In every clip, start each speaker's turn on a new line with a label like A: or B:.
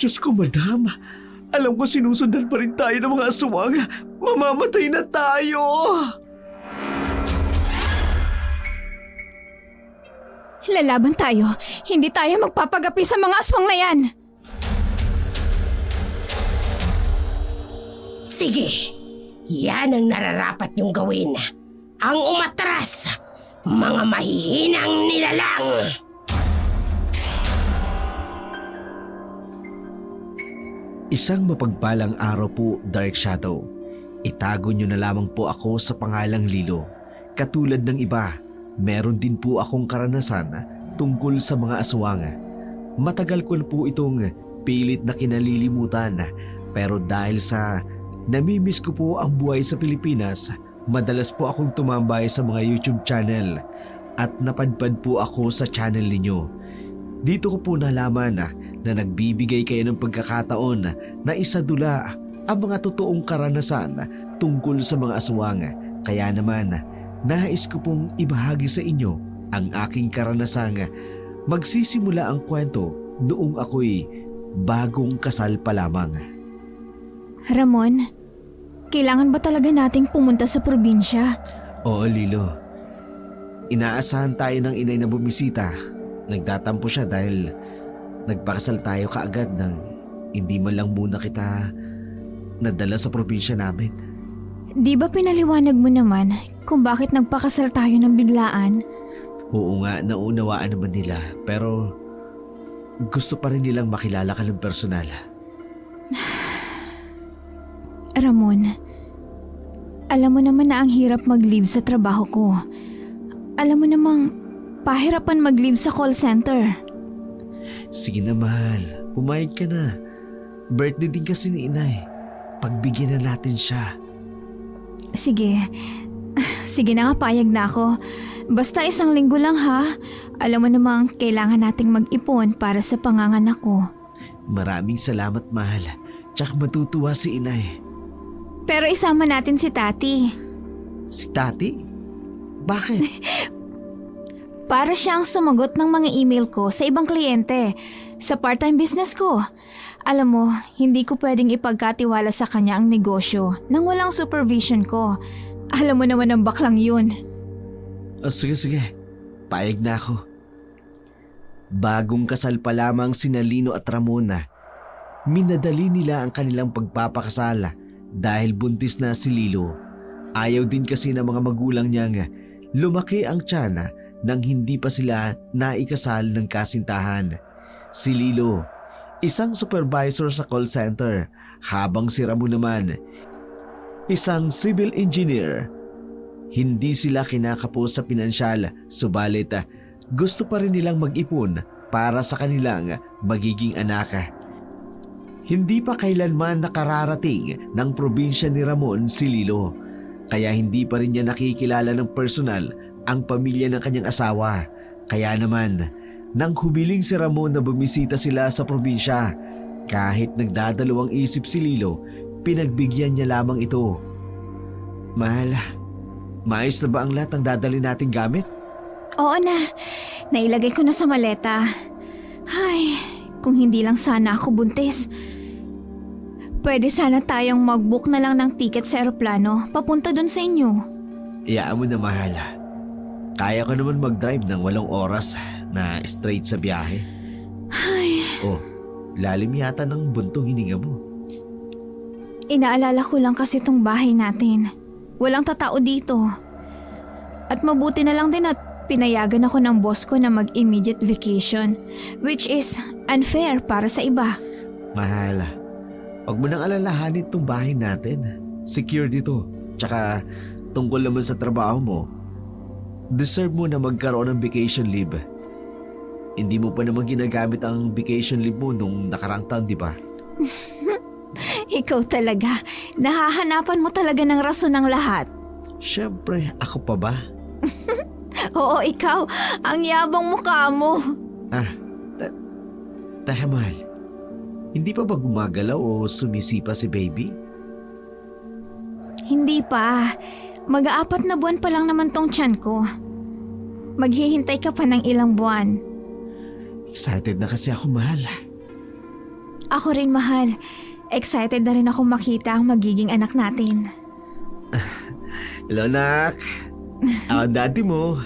A: Diyos ko, madam. Alam ko sinusundan pa rin tayo ng mga aswang. Mamamatay na tayo!
B: Lalaban tayo. Hindi tayo magpapagapi sa mga aswang na yan.
C: Sige, yan ang nararapat niyong gawin. Ang umatras, mga mahihinang nilalang.
A: Isang mapagpalang araw po, Dark Shadow. Itago niyo na lamang po ako sa pangalang Lilo. Katulad ng iba, meron din po akong karanasan tungkol sa mga aswang. Matagal ko na po itong pilit na kinalilimutan, pero dahil sa namimiss ko po ang buhay sa Pilipinas, madalas po akong tumambay sa mga YouTube channel at napadpad po ako sa channel ninyo. Dito ko po nalaman na nagbibigay kayo ng pagkakataon na isadula ang mga totoong karanasan tungkol sa mga aswang. Kaya naman, nais ko pong ibahagi sa inyo ang aking karanasang magsisimula ang kwento noong ako'y bagong kasal pa lamang.
B: Ramon, kailangan ba talaga nating pumunta sa probinsya?
A: Oo, Lilo. Inaasahan tayo ng inay na bumisita. Nagtatampo siya dahil nagpakasal tayo kaagad nang hindi man lang muna kita nadala sa probinsya namin.
B: Di ba pinaliwanag mo naman kung bakit nagpakasal tayo ng biglaan?
A: Oo nga, naunawaan naman nila. Pero gusto pa rin nilang makilala ka ng personal.
B: Ramon, alam mo naman na ang hirap mag-leave sa trabaho ko. Alam mo namang pahirapan mag-leave sa call center.
A: Sige na, mahal. Pumayag ka na. Birthday din kasi ni inay. Pagbigyan na natin siya.
B: Sige. Sige na nga, payag na ako. Basta 1 linggo lang ha. Alam mo namang kailangan nating mag-ipon para sa panganganak ko.
A: Maraming salamat, mahal. Tsak matutuwa si inay.
B: Pero isama natin si Tati.
A: Si Tati? Bakit?
B: Para siyang sumagot ng mga email ko sa ibang kliyente sa part-time business ko. Alam mo, hindi ko pwedeng ipagkatiwala sa kanya ang negosyo nang walang supervision ko. Alam mo naman ang baklang yun.
A: Sige. Payag na ako. Bagong kasal pa lamang sina Lino at Ramona. Minadali nila ang kanilang pagpapakasala dahil buntis na si Lilo. Ayaw din kasi ng mga magulang niyang lumaki ang tiyan nang hindi pa sila naikasal ng kasintahan. Si Lilo, isang supervisor sa call center, habang si Ramon naman, isang civil engineer. Hindi sila kinakapos sa pinansyal, subalit gusto pa rin nilang mag-ipon para sa kanilang magiging anak. Hindi pa kailanman nakararating ng probinsya ni Ramon si Lilo, kaya hindi pa rin niya nakikilala ng personal ang pamilya ng kanyang asawa. Kaya naman, nang humiling si Ramon na bumisita sila sa probinsya, kahit nagdadalawang isip si Lilo, pinagbigyan niya lamang ito. Mahal, maayos na ba ang lahat ng dadali nating gamit?
B: Oo na, nailagay ko na sa maleta. Ay, kung hindi lang sana ako buntis. Pwede sana tayong mag-book na lang ng ticket sa eroplano papunta dun sa inyo.
A: Iyaan mo na, mahal. Kaya ko naman mag-drive ng 8 oras na straight sa biyahe.
B: Ay,
A: Oh, lalim yata ng buntong hininga mo.
B: inaalala ko lang kasi tong bahay natin. Walang tatao dito. At mabuti na lang din at pinayagan ako ng boss ko na mag-immediate vacation, which is unfair para sa iba.
A: Mahal, huwag mo nang alalahanin itong bahay natin. Secure dito. Tsaka tungkol naman sa trabaho mo, deserve mo na magkaroon ng vacation leave. Hindi mo pa naman ginagamit ang vacation leave mo nung nakarang taon, di ba?
B: Ikaw talaga. Nahahanapan mo talaga ng rason ng lahat.
A: Siyempre, ako pa ba?
B: Oo, ikaw. Ang yabang mukha mo.
A: Teka, mahal. Hindi pa ba gumagalaw o sumisipa si baby?
B: Hindi pa. Mag-4 na buwan pa lang naman tong tiyan ko. Maghihintay ka pa ng ilang buwan.
A: Excited na kasi ako, mahal.
B: Ako rin, mahal. Excited na rin ako makita ang magiging anak natin.
A: Hello, nak. Ako ang daddy mo.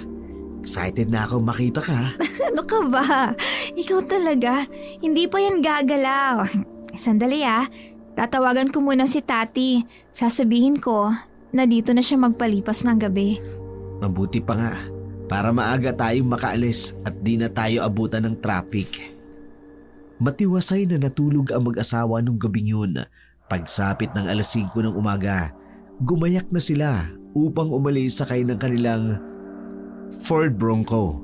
A: Excited na ako makita ka.
B: Ano ka ba? Ikaw talaga. Hindi pa yan gagalaw. Sandali Tatawagan ko muna si Tati. Sasabihin ko na dito na siya magpalipas ng gabi.
A: Mabuti pa nga. Para maaga tayong makaalis at di na tayo abutan ng traffic. Matiwasay na natulog ang mag-asawa nung gabing yun. Pagsapit ng alas 5 ng umaga, gumayak na sila upang umalis sakay ng kanilang Ford Bronco.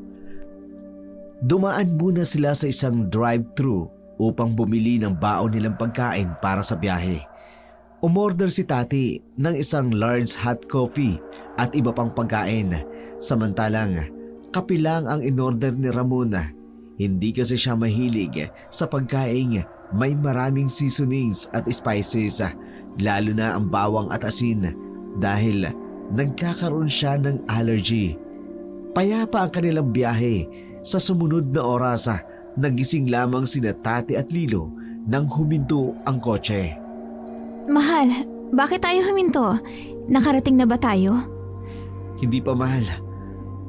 A: Dumaan muna sila sa isang drive-thru upang bumili ng baon nilang pagkain para sa biyahe. Umorder si Tati ng isang large hot coffee at iba pang pagkain. Samantalang kape lang ang inorder ni Ramon. Hindi kasi siya mahilig sa pagkain may maraming seasonings at spices, lalo na ang bawang at asin dahil nagkakaroon siya ng allergy. Payapa ang kanilang biyahe. Sa sumunod na oras, nagising lamang sina Tati at Lilo nang huminto ang kotse.
B: Mahal, bakit tayo huminto? Nakarating na ba tayo?
A: Hindi pa, mahal.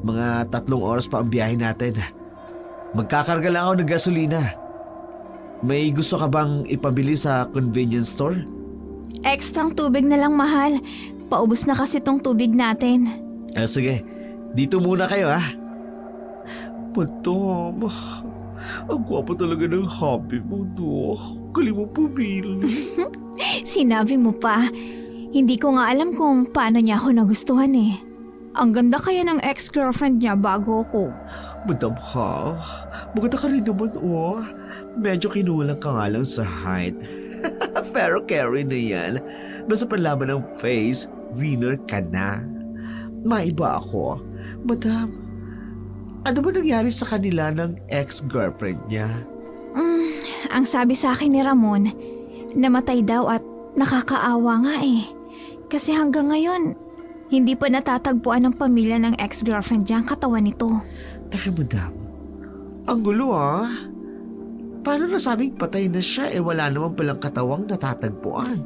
A: Mga 3 oras pa ang biyahe natin. Magkakarga lang ako ng gasolina. May gusto ka bang ipabili sa convenience store?
B: Ekstrang tubig na lang, mahal. Paubos na kasi tong tubig natin.
A: Sige, dito muna kayo Madam, ang gwapo talaga ng hobby mo, no? Galing mo pumili.
B: Sinabi mo pa. Hindi ko nga alam kung paano niya ako nagustuhan Ang ganda kaya ng ex-girlfriend niya bago ako.
A: Madam ha, maganda ka rin naman Medyo kinulang ka nga lang sa height. Pero carry na yan. Basta panlaban ng face, winner ka na. Maiba ako. Madam, ano ba nangyari sa kanila ng ex-girlfriend niya?
B: Ang sabi sa akin ni Ramon, namatay daw at nakakaawa nga Kasi hanggang ngayon, hindi pa natatagpuan ng pamilya ng ex-girlfriend niya ang katawan nito.
A: Teka, madam. Ang gulo Paano nasabing patay na siya wala naman palang katawang natatagpuan?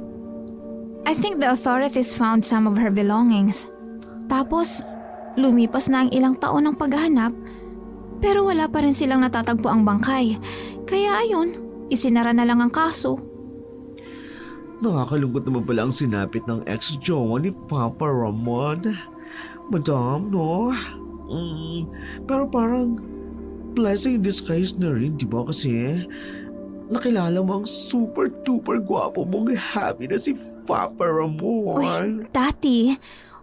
B: I think the authorities found some of her belongings. Tapos, lumipas na ang ilang taon ng paghahanap, pero wala pa rin silang natatagpo ang bangkay. Kaya ayun, isinara na lang ang kaso.
A: Nakakalungkot naman pala ang sinapit ng ex-jowa ni Papa Ramon. Madam, no? Pero parang blessing in disguise na rin, di ba? Kasi nakilala mo ang super-duper gwapo mong happy na si Papa Ramon.
B: Uy, Tati,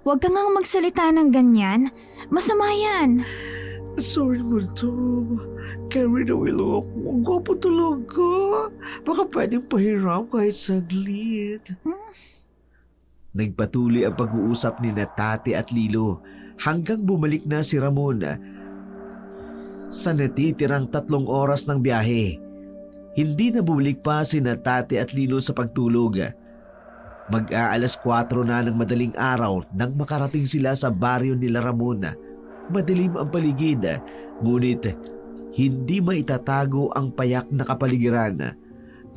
B: huwag ka nga magsalita ng ganyan. Masama yan.
A: Sorry, madam. Carried away lang ako. Ang gwapo talaga. Baka pwedeng pahiram kahit saglit. Nagpatuloy ang pag-uusap ni Tati at Lilo hanggang bumalik na si Ramon sa natitirang 3 oras ng biyahe. Hindi na bumalik pa si Tati at Lilo sa pagtulog. Mag-aalas 4 na ng madaling araw nang makarating sila sa baryo nila Ramon. Madilim ang paligid, ngunit hindi maitatago ang payak na kapaligiran.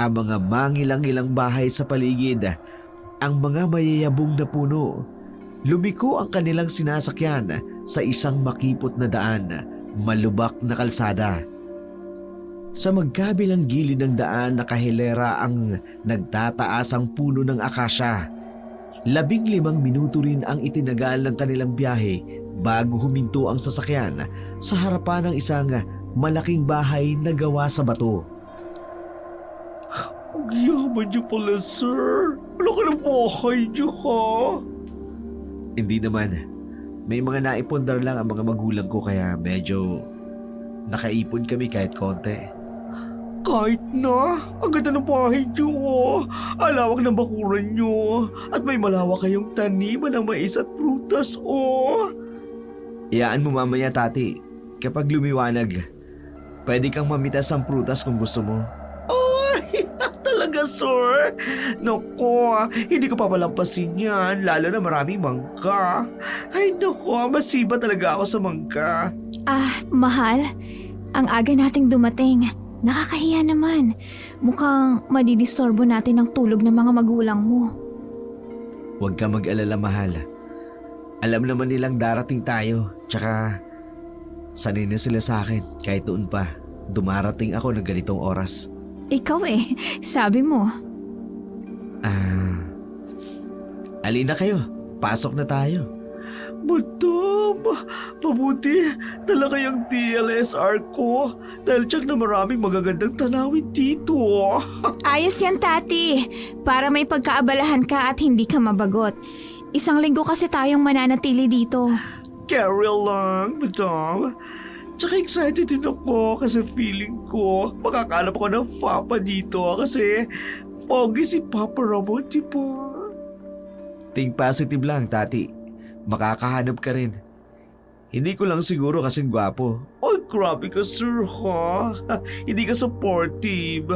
A: Ang mga mangilang-ilang bahay sa paligid, ang mga mayayabong na puno. Lumiko ang kanilang sinasakyan sa isang makipot na daan, malubak na kalsada. Sa magkabilang gilid ng daan nakahilera ang nagtataas ang puno ng akasya. 15 minuto rin ang itinagal ng kanilang biyahe bago huminto ang sasakyan sa harapan ng isang malaking bahay na gawa sa bato. Ang yaman niyo pala, sir. Wala ka ng bahay niyo, ha? Hindi naman. May mga naipundar lang ang mga magulang ko kaya medyo nakaipon kami kahit konti. Kahit na, ang ganda ng bahay niyo. Alawak ng bakuran niyo. At may malawak kayong taniman ng mais at prutas, Iyaan mo mamaya, Tati. Kapag lumiwanag, pwede kang mamitas ang prutas kung gusto mo. Ay, talaga, sir? Naku, hindi ko papalampasin yan, lalo na maraming mangga. Ay, naku, masiba talaga ako sa mangga.
B: Mahal, ang aga nating dumating. Nakakahiya naman. Mukhang madidisturbo natin ang tulog ng mga magulang mo.
A: Huwag ka mag-alala, mahal. Alam naman nilang darating tayo. Tsaka, sanay na sila sa akin. Kahit noon pa, dumarating ako ng ganitong oras.
B: Ikaw sabi mo.
A: Alina kayo. Pasok na tayo. Madam, mabuti. Dala kayang DLSR ko. Dahil tsak na maraming magagandang tanawin dito.
B: Ayos yan, Tati. Para may pagkaabalahan ka at hindi ka mabagot. Isang linggo kasi tayong mananatili dito.
A: Carry lang, madam. Tsaka excited din ako kasi feeling ko makakahanap ako ng papa dito kasi pogi si Papa Ramon, di ba? Think positive lang, Tati. Makakahanap ka rin. Hindi ko lang siguro kasing gwapo. Ay, grabe ka, sir, ha? Hindi ka supportive.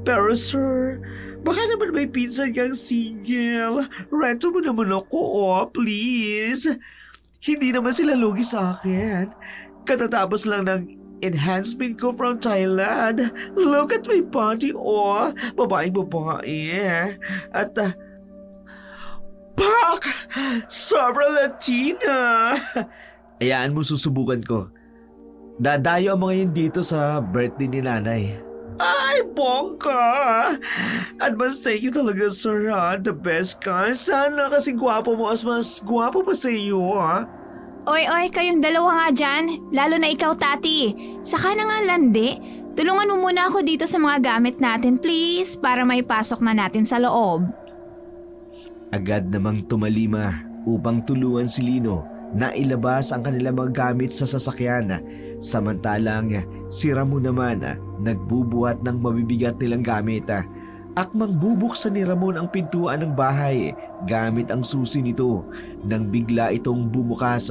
A: Pero, sir, baka naman may pinsan kang single. Rento mo naman ako, please. Hindi naman sila lugi sa akin. Katatapos lang ng enhancement ko from Thailand. Look at my body, babaeng-babae. At, pak! Sobrang Latina! Ayaan mo, susubukan ko. Dadayo ang mga yun dito sa birthday ni nanay. Ay, bongga! Advance thank you talaga, sir, ha? The best ka. Sana kasi gwapo mo as mas gwapo pa sa iyo, ha?
B: Oy, kayong dalawa nga dyan. Lalo na ikaw, Tati. Saka na nga landi. Tulungan mo muna ako dito sa mga gamit natin, please. Para may pasok na natin sa loob.
A: Agad namang tumalima upang tulungan si Lino na ilabas ang kanilang mga gamit sa sasakyan. Samantalang si Ramon naman nagbubuhat ng mabibigat nilang gamit. Akmang bubuksan ni Ramon ang pintuan ng bahay gamit ang susi nito nang bigla itong bumukas.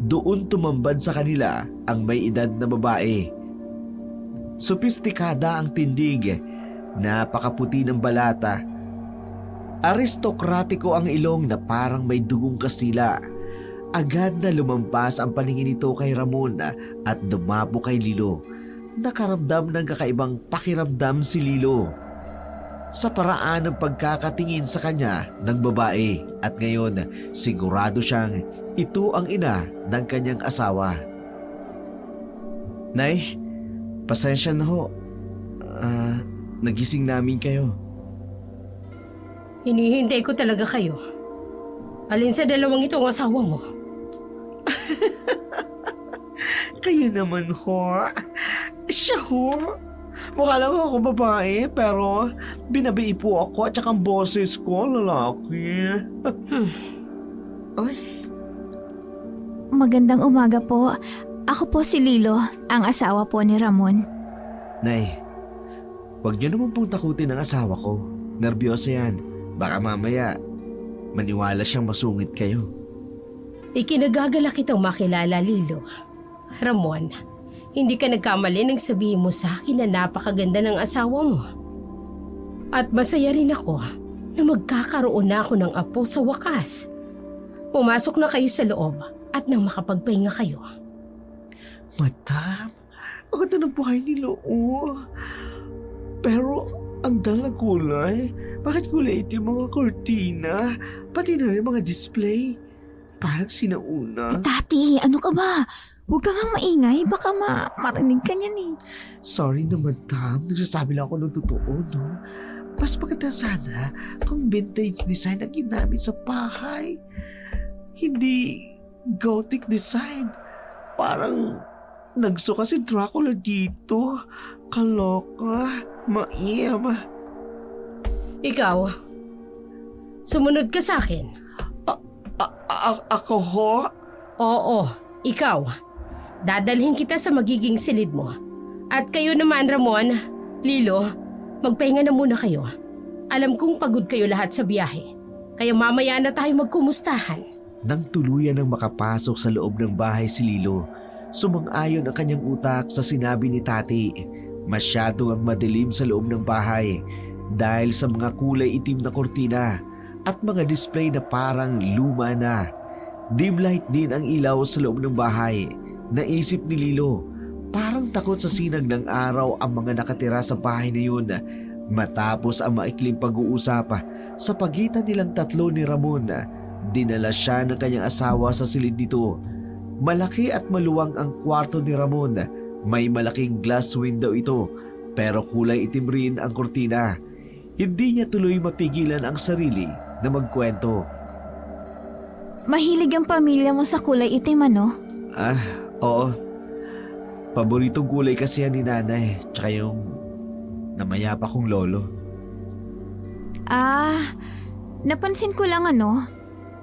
A: Doon tumambad sa kanila ang may edad na babae. Sopistikada ang tindig, napakaputi ng balata. Aristokratiko ang ilong na parang may dugong Kastila. Agad na lumampas ang paningin nito kay Ramon at dumapo kay Lilo. Nakaramdam ng kakaibang pakiramdam si Lilo sa paraan ng pagkakatingin sa kanya ng babae at ngayon sigurado siyang ito ang ina ng kanyang asawa. Nay, pasensya na ho. Nagising namin kayo.
C: Hinihintay ko talaga kayo. Alin sa dalawang ito ang asawa mo?
A: Kayo naman ho. Siya ho. Mukha lang ako babae pero binabii po ako at saka ang boses ko lalaki. Ay.
B: Magandang umaga po. Ako po si Lilo, ang asawa po ni Ramon.
A: Nay, huwag niyo naman pong takutin ang asawa ko. Nerbiyosa yan. Baka mamaya maniwala siyang masungit kayo.
C: Ikinagagala kitang makilala, Lilo. Ramon, hindi ka nagkamali nang sabihin mo sa akin na napakaganda ng asawa mo. At masaya rin ako na magkakaroon na ako ng apo sa wakas. Pumasok na kayo sa loob at nang makapagpahinga kayo.
A: Madam, ang ganda ng buhay ni Loo. Pero ang dalang kulay. Bakit kulay ito yung mga kortina? Pati na rin mga display. Parang sinauna.
B: Tati, ano ka ba? Huwag ka nga maingay. Baka marinig ka niyan
A: Sorry na, madam. Nagsasabi lang ako ng totoo, no? Mas maganda sana kung vintage design ang ginamit sa bahay. Hindi gothic design. Parang nagsuka si Dracula dito. Kaloka. Maiyam.
C: Ikaw, sumunod ka sa akin.
A: Ako ho?
C: Oo, ikaw. Dadalhin kita sa magiging silid mo. At kayo naman, Ramon, Lilo, magpahinga na muna kayo. Alam kong pagod kayo lahat sa biyahe. Kaya mamaya na tayo magkumustahan.
A: Nang tuluyan ng makapasok sa loob ng bahay si Lilo, sumang-ayon ang kanyang utak sa sinabi ni Tati. Masyado ang madilim sa loob ng bahay dahil sa mga kulay itim na kortina at mga display na parang luma na. Dim light din ang ilaw sa loob ng bahay. Naisip ni Lilo, Parang takot sa sinag ng araw ang mga nakatira sa bahay na yun matapos ang maikling pag-uusap sa pagitan nilang tatlo ni Ramon. Dinala siya ng kanyang asawa sa silid nito. Malaki at maluwang ang kwarto ni Ramon. May malaking glass window ito pero kulay itim rin ang kurtina. Hindi niya tuloy mapigilan ang sarili na magkwento.
B: Mahilig ang pamilya mo sa kulay itim, ano?
A: Oo. Paboritong kulay kasi yan ni nanay, tsaka yung namayapa kong lolo.
B: Napansin ko lang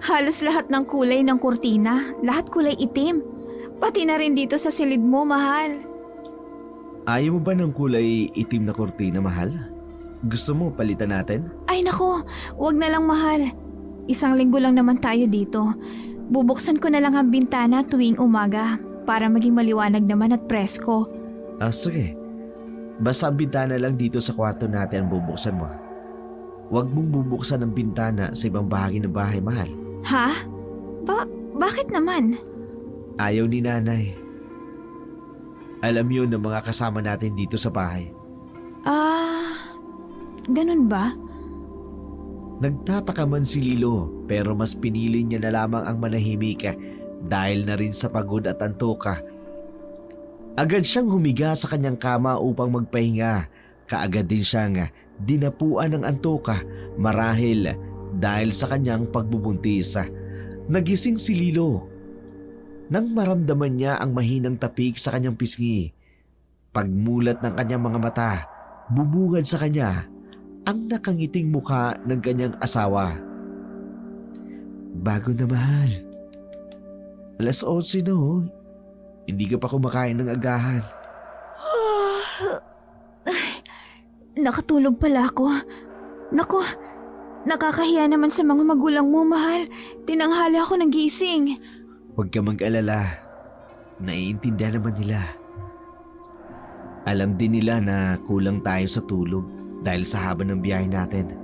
B: halos lahat ng kulay ng kurtina, lahat kulay itim. Pati na rin dito sa silid mo, mahal.
A: Ayaw mo ba ng kulay itim na kurtina, mahal? Gusto mo palitan natin?
B: Ay nako, wag na lang, mahal. 1 linggo lang naman tayo dito. Bubuksan ko na lang ang bintana tuwing umaga para maging maliwanag naman at presko.
A: Sige. Basta ang bintana lang dito sa kwarto natin ang bubuksan mo. Huwag mong bubuksan ang bintana sa ibang bahagi ng bahay, mahal.
B: Ha? Bakit naman?
A: Ayaw ni nanay. Alam yun ng mga kasama natin dito sa bahay.
B: Ganun ba?
A: Nagtataka man si Lilo pero mas pinili niya na lamang ang manahimik dahil na rin sa pagod at antoka. Agad siyang humiga sa kanyang kama upang magpahinga. Kaagad din siyang dinapuan ng antoka marahil dahil sa kanyang pagbubuntis. Nagising si Lilo nang maramdaman niya ang mahinang tapik sa kanyang pisngi. Pagmulat ng kanyang mga mata, bubungad sa kanya ang nakangiting mukha ng kanyang asawa. Bago na, mahal. 11:00 na Hindi ka pa kumakain ng agahan.
B: Nakatulog pala ako. Naku, nakakahiya naman sa mga magulang mo, mahal. Tinanghali ako ng gising.
A: Huwag ka mag-alala. Naiintindihan naman nila. Alam din nila na kulang tayo sa tulog dahil sa haba ng biyahe natin.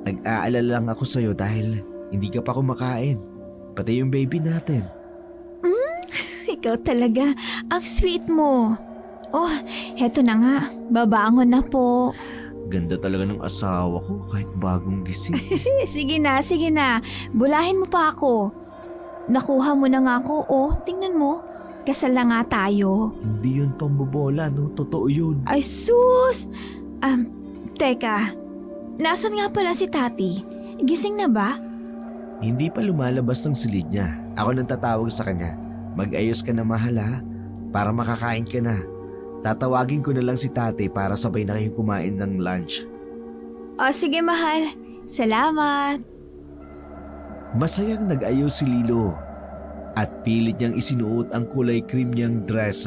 A: Nag-aalala lang ako sa'yo dahil hindi ka pa kumakain. Pati yung baby natin.
B: Ikaw talaga, ang sweet mo. Oh, heto na nga. Babangon na po.
A: Ganda talaga ng asawa ko kahit bagong gising.
B: Sige na. Bulahin mo pa ako. Nakuha mo na nga ako. Oh, tingnan mo. Kasal na nga tayo.
A: Hindi yun pambobola, no? Totoo yun.
B: Ay, sus! Teka. Nasaan nga pala si Tati? Gising na ba?
A: Hindi pa lumalabas ng silid niya. Ako nang tatawag sa kanya. Mag-ayos ka na, mahal, ha? Para makakain ka na. Tatawagin ko na lang si Tati para sabay na kayong kumain ng lunch.
B: Sige, mahal. Salamat.
A: Masayang nag-ayos si Lilo at pilit niyang isinuot ang kulay cream niyang dress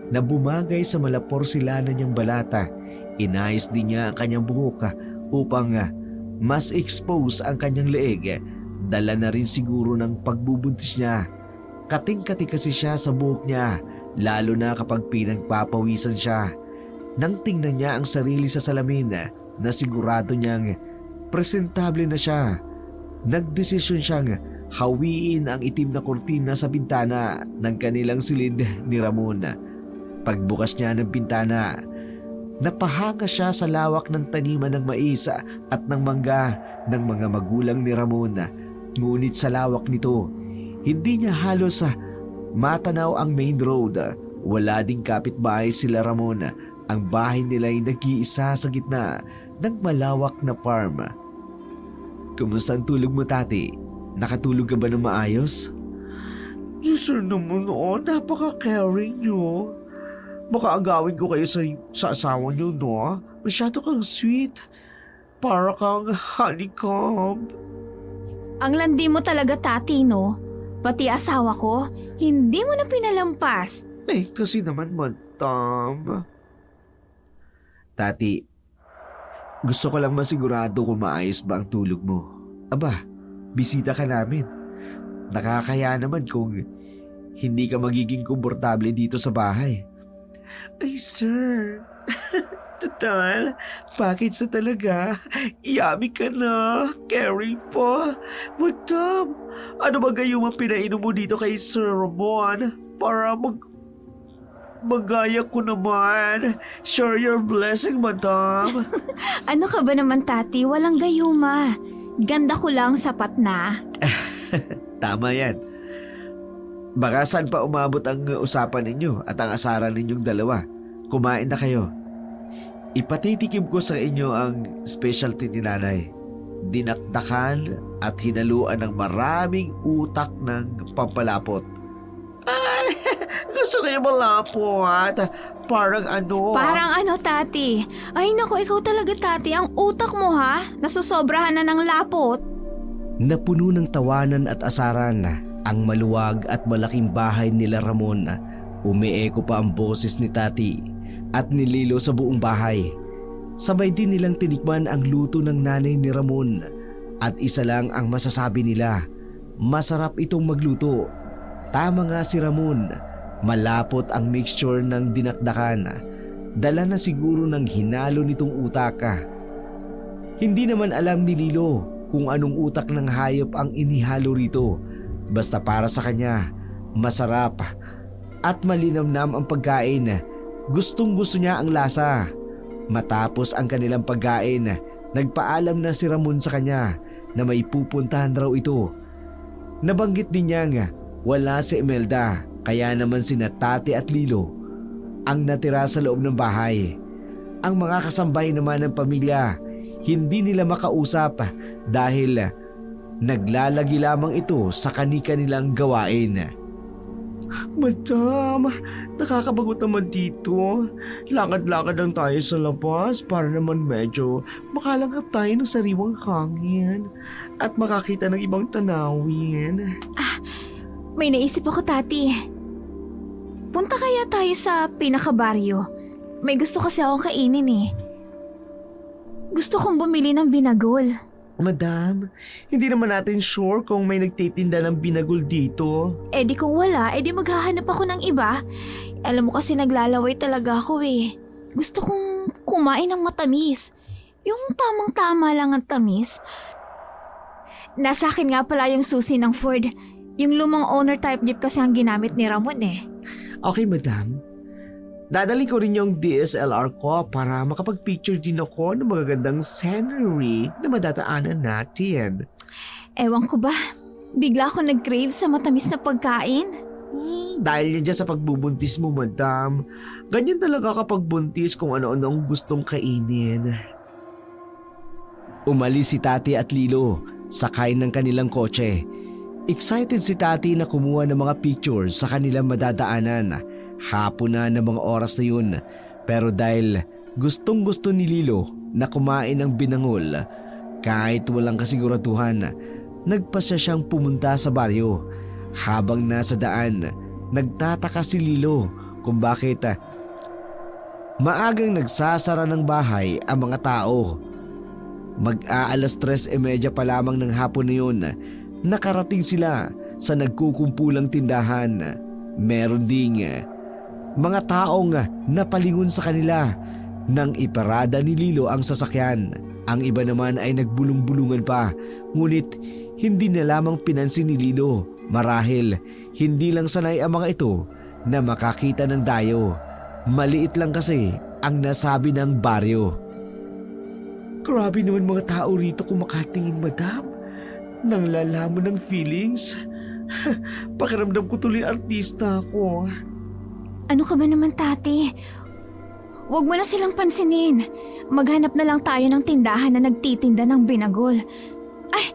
A: na bumagay sa malaporsilanan niyang balata. Inayos din niya ang kanyang buhok upang mas expose ang kanyang leeg. Dala na rin siguro ng pagbubuntis niya. Kating-kati kasi siya sa buhok niya, lalo na kapag pinagpapawisan siya. Nang tingnan niya ang sarili sa salamin na sigurado niyang presentable na siya, nagdesisyon siyang hawiin ang itim na kurtina sa bintana ng kanilang silid ni Ramon. Pagbukas niya ng bintana, napahanga siya sa lawak ng taniman ng mais at ng mangga ng mga magulang ni Ramon. Ngunit sa lawak nito, hindi niya halos matanaw ang main road. Wala ding kapitbahay sila Ramon. Ang bahay nila ay nag-iisa sa gitna ng malawak na farm. Kumusta ang tulog mo, Tati? Nakatulog ka ba ng maayos? Sir naman, napaka-caring niyo. Baka agawin ko kayo sa asawa niyo, no? Masyado kang sweet. Para kang honeycomb.
B: Ang landi mo talaga, Tati, no? Pati asawa ko, hindi mo na pinalampas.
A: Kasi naman, madam. Tati, gusto ko lang masigurado kung maayos ba ang tulog mo. Aba, bisita ka namin. Nakakaya naman kung hindi ka magiging komportable dito sa bahay. Ay, sir. Total, package na talaga. Yummy ka na. Caring pa. Madam, ano ba gayong pinainom mo dito kay Sir Ramon para Magaya ko naman. Share your blessing, madam.
B: Ano ka ba naman, Tati? Walang gayuma. Ganda ko lang, sapat na.
A: Tama yan. Baka saan pa umabot ang usapan ninyo at ang asaran ninyong dalawa. Kumain na kayo. Ipatitikim ko sa inyo ang specialty ni nanay. Dinakdakan at hinaluan ng maraming utak ng pampalapot. Ay, gusto ko yung malapot. Parang ano?
B: Parang ano, Tati? Ay naku, ikaw talaga, Tati. Ang utak mo, ha? Nasusobrahan na ng lapot.
A: Napuno ng tawanan at asaran ang maluwag at malaking bahay nila Ramon. Umieko pa ang boses ni Tati at ni Lilo sa buong bahay. Sabay din nilang tinikman ang luto ng nanay ni Ramon. At isa lang ang masasabi nila, masarap itong magluto. Tama nga si Ramon, malapot ang mixture ng dinakdakan. Dala na siguro ng hinalo nitong utaka. Hindi naman alam ni Lilo kung anong utak ng hayop ang inihalo rito. Basta para sa kanya, masarap at malinamnam ang pagkain. Gustong gusto niya ang lasa. Matapos ang kanilang pagkain, nagpaalam na si Ramon sa kanya na may pupuntahan raw ito. Nabanggit din niya wala si Imelda, kaya naman sina Tati at Lilo ang natira sa loob ng bahay. Ang mga kasambay naman ng pamilya, hindi nila makausap dahil naglalagi lamang ito sa kani-kanilang gawain. Madam, nakakabagot naman dito. Lakad-lakad lang tayo sa labas para naman medyo makalanghap tayo ng sariwang hangin at makakita ng ibang tanawin.
B: May naisip ako, Tati. Punta kaya tayo sa pinakabaryo. May gusto kasi akong kainin eh. Gusto kong bumili ng binagol.
A: Madam, hindi naman natin sure kung may nagtitinda ng binagol dito.
B: Eh di kung wala, eh di maghahanap ako ng iba. Alam mo kasi naglalaway talaga ako eh. Gusto kong kumain ng matamis. Yung tamang-tama lang ang tamis. Nasa akin nga pala yung susi ng Ford. Yung lumang owner type jeep kasi ang ginamit ni Ramon eh.
A: Okay, madam. Dadali ko rin yung DSLR ko para makapag-picture din ako ng magagandang scenery na madadaanan natin.
B: Ewan ko ba, bigla ako nag-crave sa matamis na pagkain.
A: Dahil yan dyan sa pagbubuntis mo, madam. Ganyan talaga kapag buntis kung ano-ano ang gustong kainin. Umalis si Tati at Lilo, sakay ng kanilang kotse. Excited si Tati na kumuha ng mga pictures sa kanilang madadaanan. Hapon na ng mga oras na yun, pero dahil gustong gusto ni Lilo na kumain ng binangol, kahit walang kasiguraduhan, nagpasya siyang pumunta sa baryo. Habang nasa daan, nagtataka si Lilo kung bakit maagang nagsasara ng bahay ang mga tao. Mag-aalas 3:30 pa lamang ng hapon na yun, nakarating sila sa nagkukumpulang tindahan. Meron ding mga taong napalingon sa kanila nang iparada ni Lilo ang sasakyan. Ang iba naman ay nagbulong-bulungan pa, ngunit hindi na lamang pinansin ni Lilo. Marahil hindi lang sanay ang mga ito na makakita ng dayo. Maliit lang kasi ang nasabi ng baryo. Grabe naman mga tao rito kung makatingin, madam. Nang lalaman ng feelings. Pakiramdam ko tuloy artista ako.
B: Ano ka ba naman, Tati? Huwag mo na silang pansinin. Maghanap na lang tayo ng tindahan na nagtitinda ng binagol. Ay,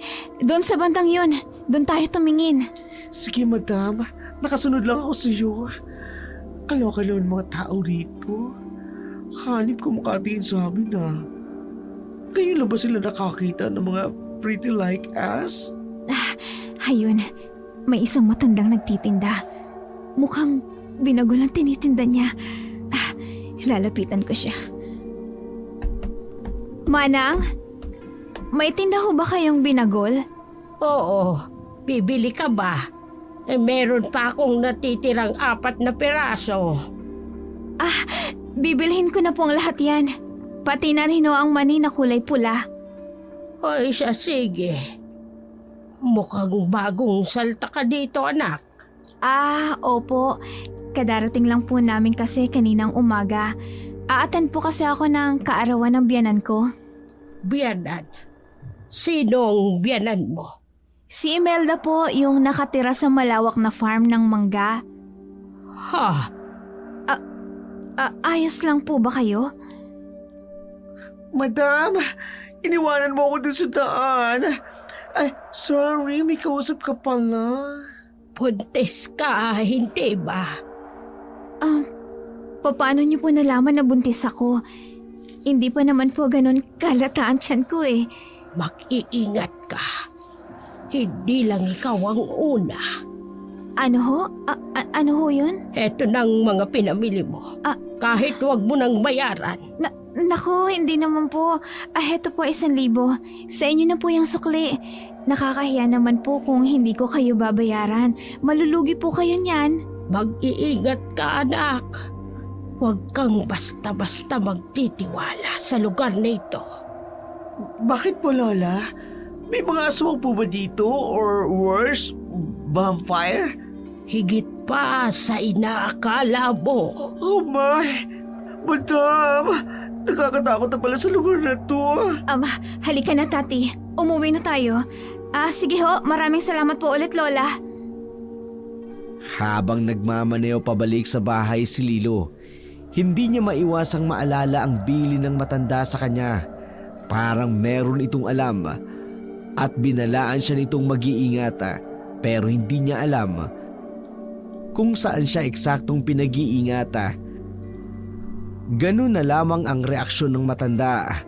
B: doon sa bandang yun. Doon tayo tumingin.
A: Sige, madam. Nakasunod lang ako sa iyo. Kaloka naman mga tao rito. Hanip ko makatingin sa amin na. Ngayon lang ba sila nakakita ng mga pretty like us?
B: Ayun, may isang matandang nagtitinda. Mukhang binagol ang tinitinda niya. Lalapitan ko siya. Manang, may tinda ho ba kayong binagol?
C: Oo, bibili ka ba? Meron pa akong natitirang 4 na piraso.
B: Bibilhin ko na po ang lahat yan. Pati na rin ho ang mani na kulay pula.
C: Ay siya, sige. Mukhang bagong salta ka dito, anak.
B: Opo. kadarating lang po namin kasi kaninang umaga. A-attend po kasi ako ng kaarawan ng biyanan ko.
C: Biyanan? Sinong biyanan mo?
B: Si Imelda po, yung nakatira sa malawak na farm ng mangga.
C: Ha?
B: Ayos lang po ba kayo?
A: Madam, iniwanan mo ako dun sa daan. Ay, sorry, may kausap ka pala.
C: Buntis ka, hindi ba?
B: Paano niyo po nalaman na buntis ako? Hindi pa naman po ganun kalataan tiyan ko eh.
C: Mag-iingat ka. Hindi lang ikaw ang una.
B: Ano ho? Ano ho yun?
C: Eto ng mga pinamili mo. Kahit wag mo nang bayaran.
B: Naku, hindi naman po. Heto po 1,000. Sa inyo na po yung sukli. Nakakahiya naman po kung hindi ko kayo babayaran. Malulugi po kayo niyan.
C: Mag-iingat ka, anak. Huwag kang basta-basta magtitiwala sa lugar na ito.
A: Bakit po, Lola? May mga aswang po ba dito? Or worse, vampire?
C: Higit pa sa inaakala mo.
A: Oh my! Madam! Nakakatakot na pala sa lugar na to.
B: Halika na, Tati. Umuwi na tayo. Sige ho, maraming salamat po ulit, Lola.
A: Habang nagmamaneo pabalik sa bahay si Lilo, hindi niya maiwasang maalala ang bili ng matanda sa kanya. Parang meron itong alam at binalaan siya nitong mag-iingat, pero hindi niya alam kung saan siya eksaktong pinag-iingat. Ganun na lamang ang reaksyon ng matanda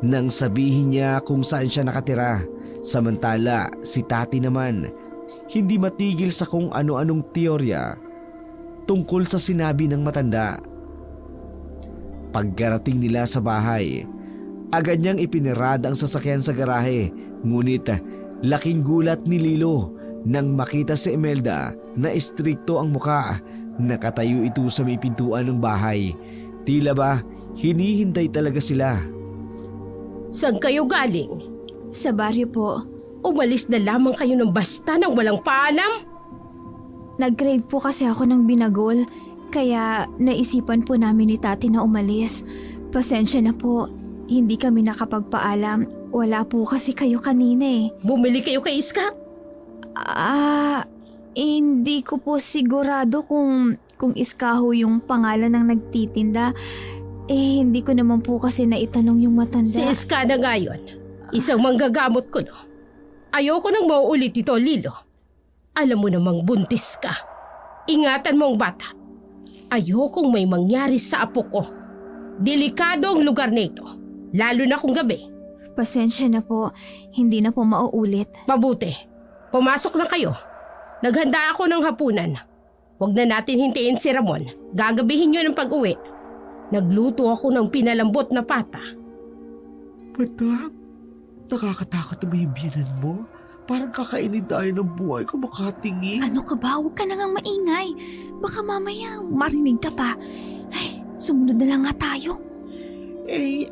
A: nang sabihin niya kung saan siya nakatira. Samantala si Tati naman hindi matigil sa kung ano-anong teorya tungkol sa sinabi ng matanda. Pagkarating nila sa bahay, agad niyang ipinirada ang sasakyan sa garahe. Ngunit laking gulat ni Lilo nang makita si Imelda na istrikto ang muka. Nakatayo ito sa may pintuan ng bahay. Tila ba hinihintay talaga sila.
C: Saan kayo galing?
B: Sa baryo po.
C: Umalis na lamang kayo ng basta nang walang paalam?
B: Nag-crave po kasi ako ng binagol. Kaya naisipan po namin ni Tati na umalis. Pasensya na po. Hindi kami nakapagpaalam. Wala po kasi kayo kanina eh.
C: Bumili kayo kay Iska?
B: Hindi ko po sigurado kung Iskaho yung pangalan ng nagtitinda. Hindi ko naman po kasi naitanong yung matanda.
C: Si Iska na ngayon. Isang manggagamot ko, no? Ayoko nang mauulit ito, Lilo. Alam mo namang buntis ka. Ingatan mo ang bata. Ayokong may mangyari sa apo ko. Delikado ang lugar na ito. Lalo na kung gabi.
B: Pasensya na po. Hindi na po mauulit.
C: Mabuti. Pumasok na kayo. Naghanda ako ng hapunan. Huwag na natin hintayin si Ramon. Gagabihin niyo ng pag-uwi. Nagluto ako ng pinalambot na pata.
A: Madam, nakakatakot na may biyanan mo. Parang kakainin tayo ng buhay kung makatingin.
B: Ano ka ba? Huwag ka na ngang maingay. Baka mamaya marinig ka pa. Ay, sumunod na lang nga tayo.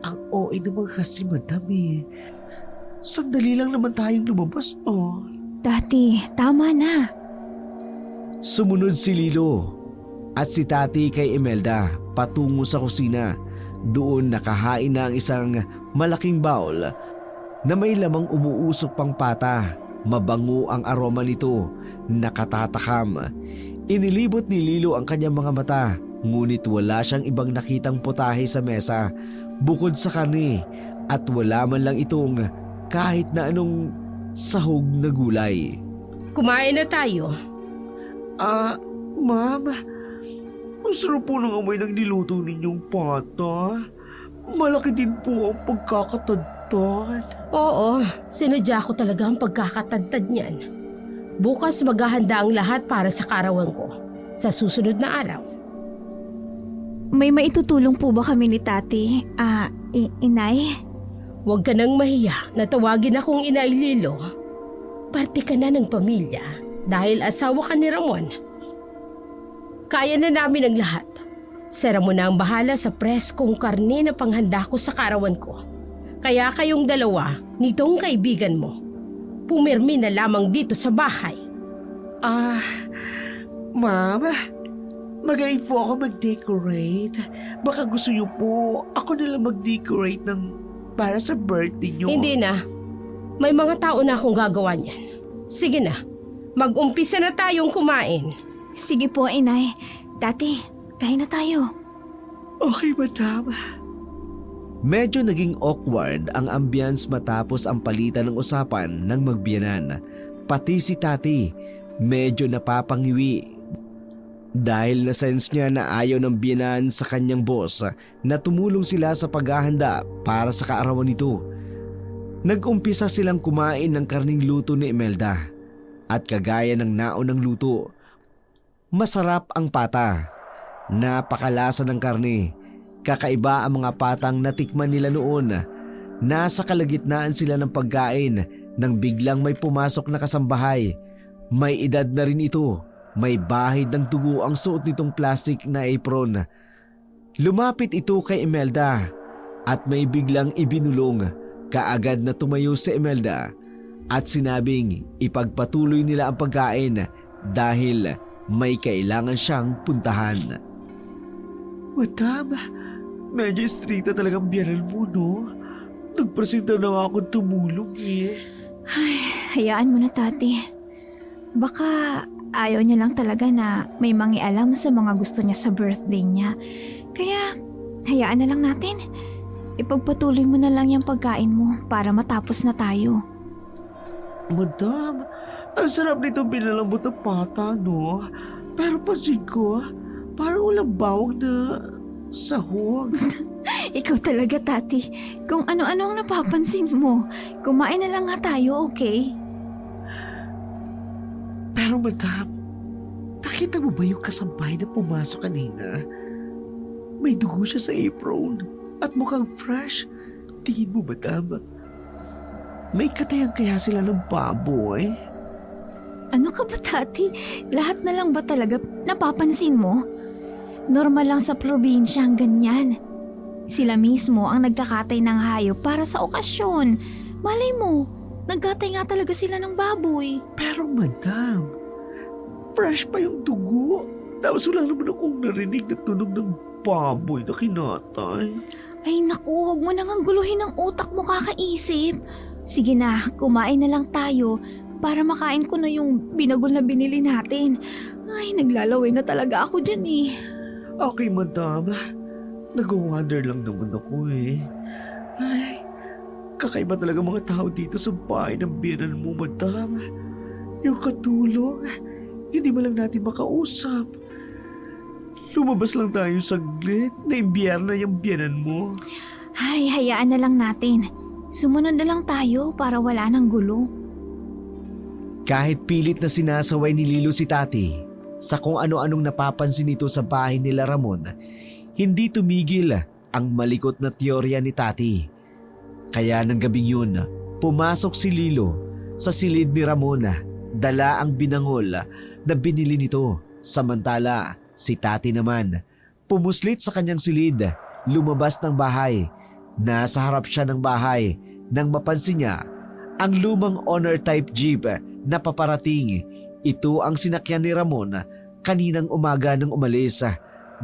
A: Ang OA naman kasi, madam eh. Sandali lang naman tayong lumabas, oh.
B: Tati, tama na.
A: Sumunod si Lilo at si Tati kay Imelda patungo sa kusina. Doon nakahain na ang isang malaking bowl na may lamang umuusok pang pata. Mabango ang aroma nito, nakatatakam. Inilibot ni Lilo ang kanyang mga mata, ngunit wala siyang ibang nakitang putahe sa mesa bukod sa karne at wala man lang itong kahit na anong sahog na gulay.
C: Kumain na tayo.
A: Ma'am, ang sarap po ng amoy ng niluto ninyong pata. Malaki din po ang pagkakatadtad.
C: Oo, sinadya ko talaga ang pagkakatadtad niyan. Bukas maghahanda ang lahat para sa karawan ko sa susunod na araw.
B: May maitutulong po ba kami ni Tati? Inay?
C: Huwag ka nang mahiya na tawagin akong Inay Lilo. Parte ka na ng pamilya dahil asawa ka ni Ramon. Kaya na namin ang lahat. Si Ramon na ang bahala sa preskong karne na panghanda ko sa karawan ko. Kaya kayong dalawa, nitong kaibigan mo, pumirmi na lamang dito sa bahay.
A: Ma'am,
D: Magaling po ako mag-decorate. Baka gusto niyo po, ako na lang mag-decorate para sa birthday niyo.
C: Hindi na. May mga tao na akong gagawa niyan. Sige na, mag-umpisa na tayong kumain.
B: Sige po, inay. Tati, kain na tayo.
D: Okay, madam.
A: Medyo naging awkward ang ambience matapos ang palitan ng usapan ng magbiyanan. Pati si Tati, medyo napapangiwi. Dahil na-sense niya na ayaw ng biyanan sa kanyang boss na tumulong sila sa paghahanda para sa kaarawan nito. Nag-umpisa silang kumain ng karning luto ni Imelda. At kagaya ng naunang luto, masarap ang pata. Napakalasa ng karne. Kakaiba ang mga patang natikman nila noon. Nasa kalagitnaan sila ng pagkain nang biglang may pumasok na kasambahay. May edad na rin ito. May bahid ng dugo ang suot nitong plastic na apron. Lumapit ito kay Imelda at may biglang ibinulong. Kaagad na tumayo si Imelda at sinabing ipagpatuloy nila ang pagkain dahil may kailangan siyang puntahan.
D: Madam, medyo stricta talagang biyanan mo, no? Nagpresenta na nga akong tumulong eh.
B: Ay, hayaan mo na, Tati. Baka ayaw niya lang talaga na may mangialam sa mga gusto niya sa birthday niya. Kaya, hayaan na lang natin. Ipagpatuloy mo na lang yung pagkain mo para matapos na tayo.
D: Madam, ang sarap nito binalambot ng pata, no? Pero pansin ko, parang walang bawang na sahog.
B: Ikaw talaga, Tati. Kung ano-ano ang napapansin mo, kumain na lang nga tayo, okay?
D: Pero madam, nakita mo ba yung kasampay na pumasok kanina? May dugo siya sa apron at mukhang fresh. Tingin mo, madam, may katayan kaya sila ng baboy?
B: Ano ka ba, Tati? Lahat na lang ba talaga napapansin mo? Normal lang sa probinsya ang ganyan. Sila mismo ang nagkakatay ng hayop para sa okasyon. Malay mo, nagkatay nga talaga sila ng baboy.
D: Pero madam, fresh pa yung dugo. Tapos wala naman akong narinig na tunog ng baboy na kinatay.
B: Ay naku, huwag mo nang guluhin ang utak mo kakaisip. Sige na, kumain na lang tayo para makain ko na yung binagol na binili natin. Ay, naglalaway na talaga ako dyan eh.
D: Okay, madam. Nag-wonder lang naman ako eh. Ay, kakaiba talaga mga tao dito sa bahay ng biyanan mo, madam. Yung katulong, hindi mo lang natin makausap. Lumabas lang tayo saglit na imbiyerna yung biyanan mo.
B: Ay, hayaan na lang natin. Sumunod na lang tayo para wala ng gulo.
A: Kahit pilit na sinasaway ni Lilo si Tati sa kung ano-anong napapansin nito sa bahay nila Ramon, hindi tumigil ang malikot na teorya ni Tati. Kaya ng gabing yun, pumasok si Lilo sa silid ni Ramon, dala ang binangol na binili nito. Samantala, si Tati naman, pumuslit sa kanyang silid, lumabas ng bahay. Nasa harap siya ng bahay nang mapansin niya ang lumang Honor type jeep na paparating. Ito ang sinakyan ni Ramon kaninang umaga nang umalis.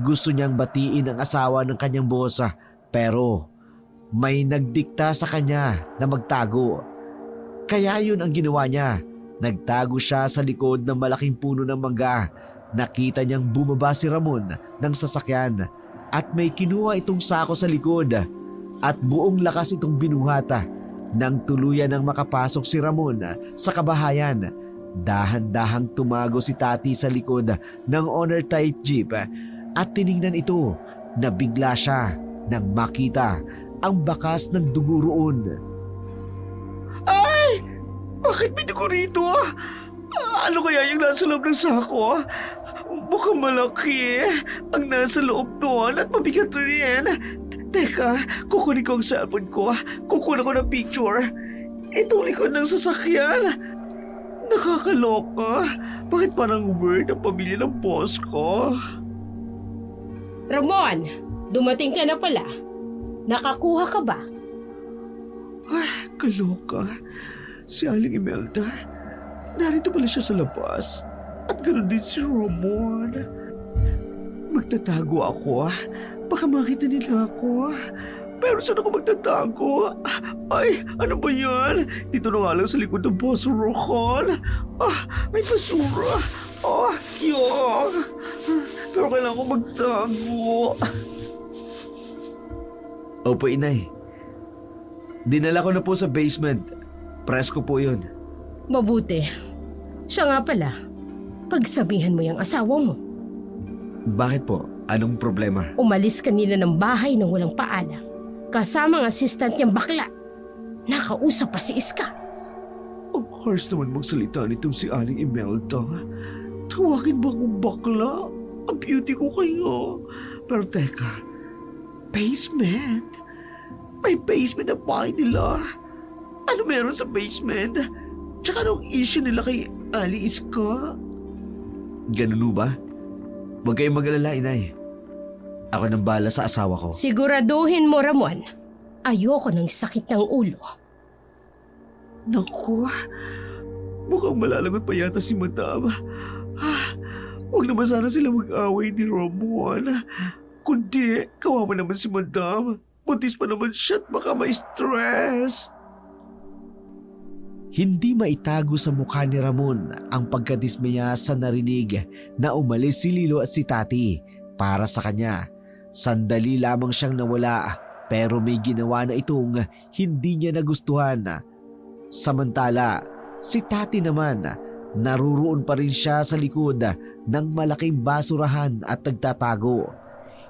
A: Gusto niyang batiin ang asawa ng kanyang boss pero may nagdikta sa kanya na magtago. Kaya yun ang ginawa niya. Nagtago siya sa likod ng malaking puno ng mangga. Nakita niyang bumaba si Ramon ng sasakyan at may kinuha itong sako sa likod at buong lakas itong binuhata. Nang tuluyan ng makapasok si Ramon sa kabahayan, dahan-dahang tumago si Tati sa likod ng Honor type jeep at tiningnan ito na bigla siya nang makita ang bakas ng dugo roon.
D: Ay! Bakit may dugo rito? Ano kaya yung nasa loob ng sako? Mukhang malaki ang nasa loob doon at mabigat rin. Teka, kukunin ko ang cellphone ko. Kukunin ko ng picture. Itong likod ng sasakyan. Nakakaloka. Bakit parang weird ang pamilya ng boss ko?
C: Ramon, dumating ka na pala. Nakakuha ka ba?
D: Ay, kaloka. Si Aling Imelda, narito pala siya sa labas. At ganoon din si Ramon. Magtatago ako. Baka makita nila ako. Pero saan ako magtatago? Ay, ano ba yan? Dito na nga lang sa likod ng basurahan. May basura. Yuck. Pero kailangan ko magtago.
A: Opo, inay. Dinala ko na po sa basement. Presko po yun.
C: Mabuti. Siya nga pala, pagsabihan mo yung asawa mo.
A: Bakit po? Anong problema?
C: Umalis kanina ng bahay nang walang paalam. Kasama ang assistant niyang bakla. Nakausap pa si Iska.
D: Ang harsh naman magsalita nitong si Aling Imelda. Tawagin ba akong bakla? Ang beauty ko kayo. Pero teka, basement? May basement ang bahay nila. Ano meron sa basement? Tsaka anong issue nila kay Ali Iska?
A: Ganun ba? Huwag kayong mag-alala, inay. Ako nang bahala sa asawa ko.
C: Siguraduhin mo, Ramon. Ayoko ng sakit ng ulo.
D: Naku, mukhang malalagot pa yata si Madam. Huwag naman sana sila mag-away ni Ramon. Kundi, kawawa naman si Madam. Buntis pa naman siya at baka ma-stress.
A: Hindi maitago sa mukha ni Ramon ang pagkadismaya sa narinig na umalis si Lilo at si Tati para sa kanya. Sandali lamang siyang nawala pero may ginawa na itong hindi niya nagustuhan. Samantala, si Tati naman naruroon pa rin siya sa likod ng malaking basurahan at nagtatago.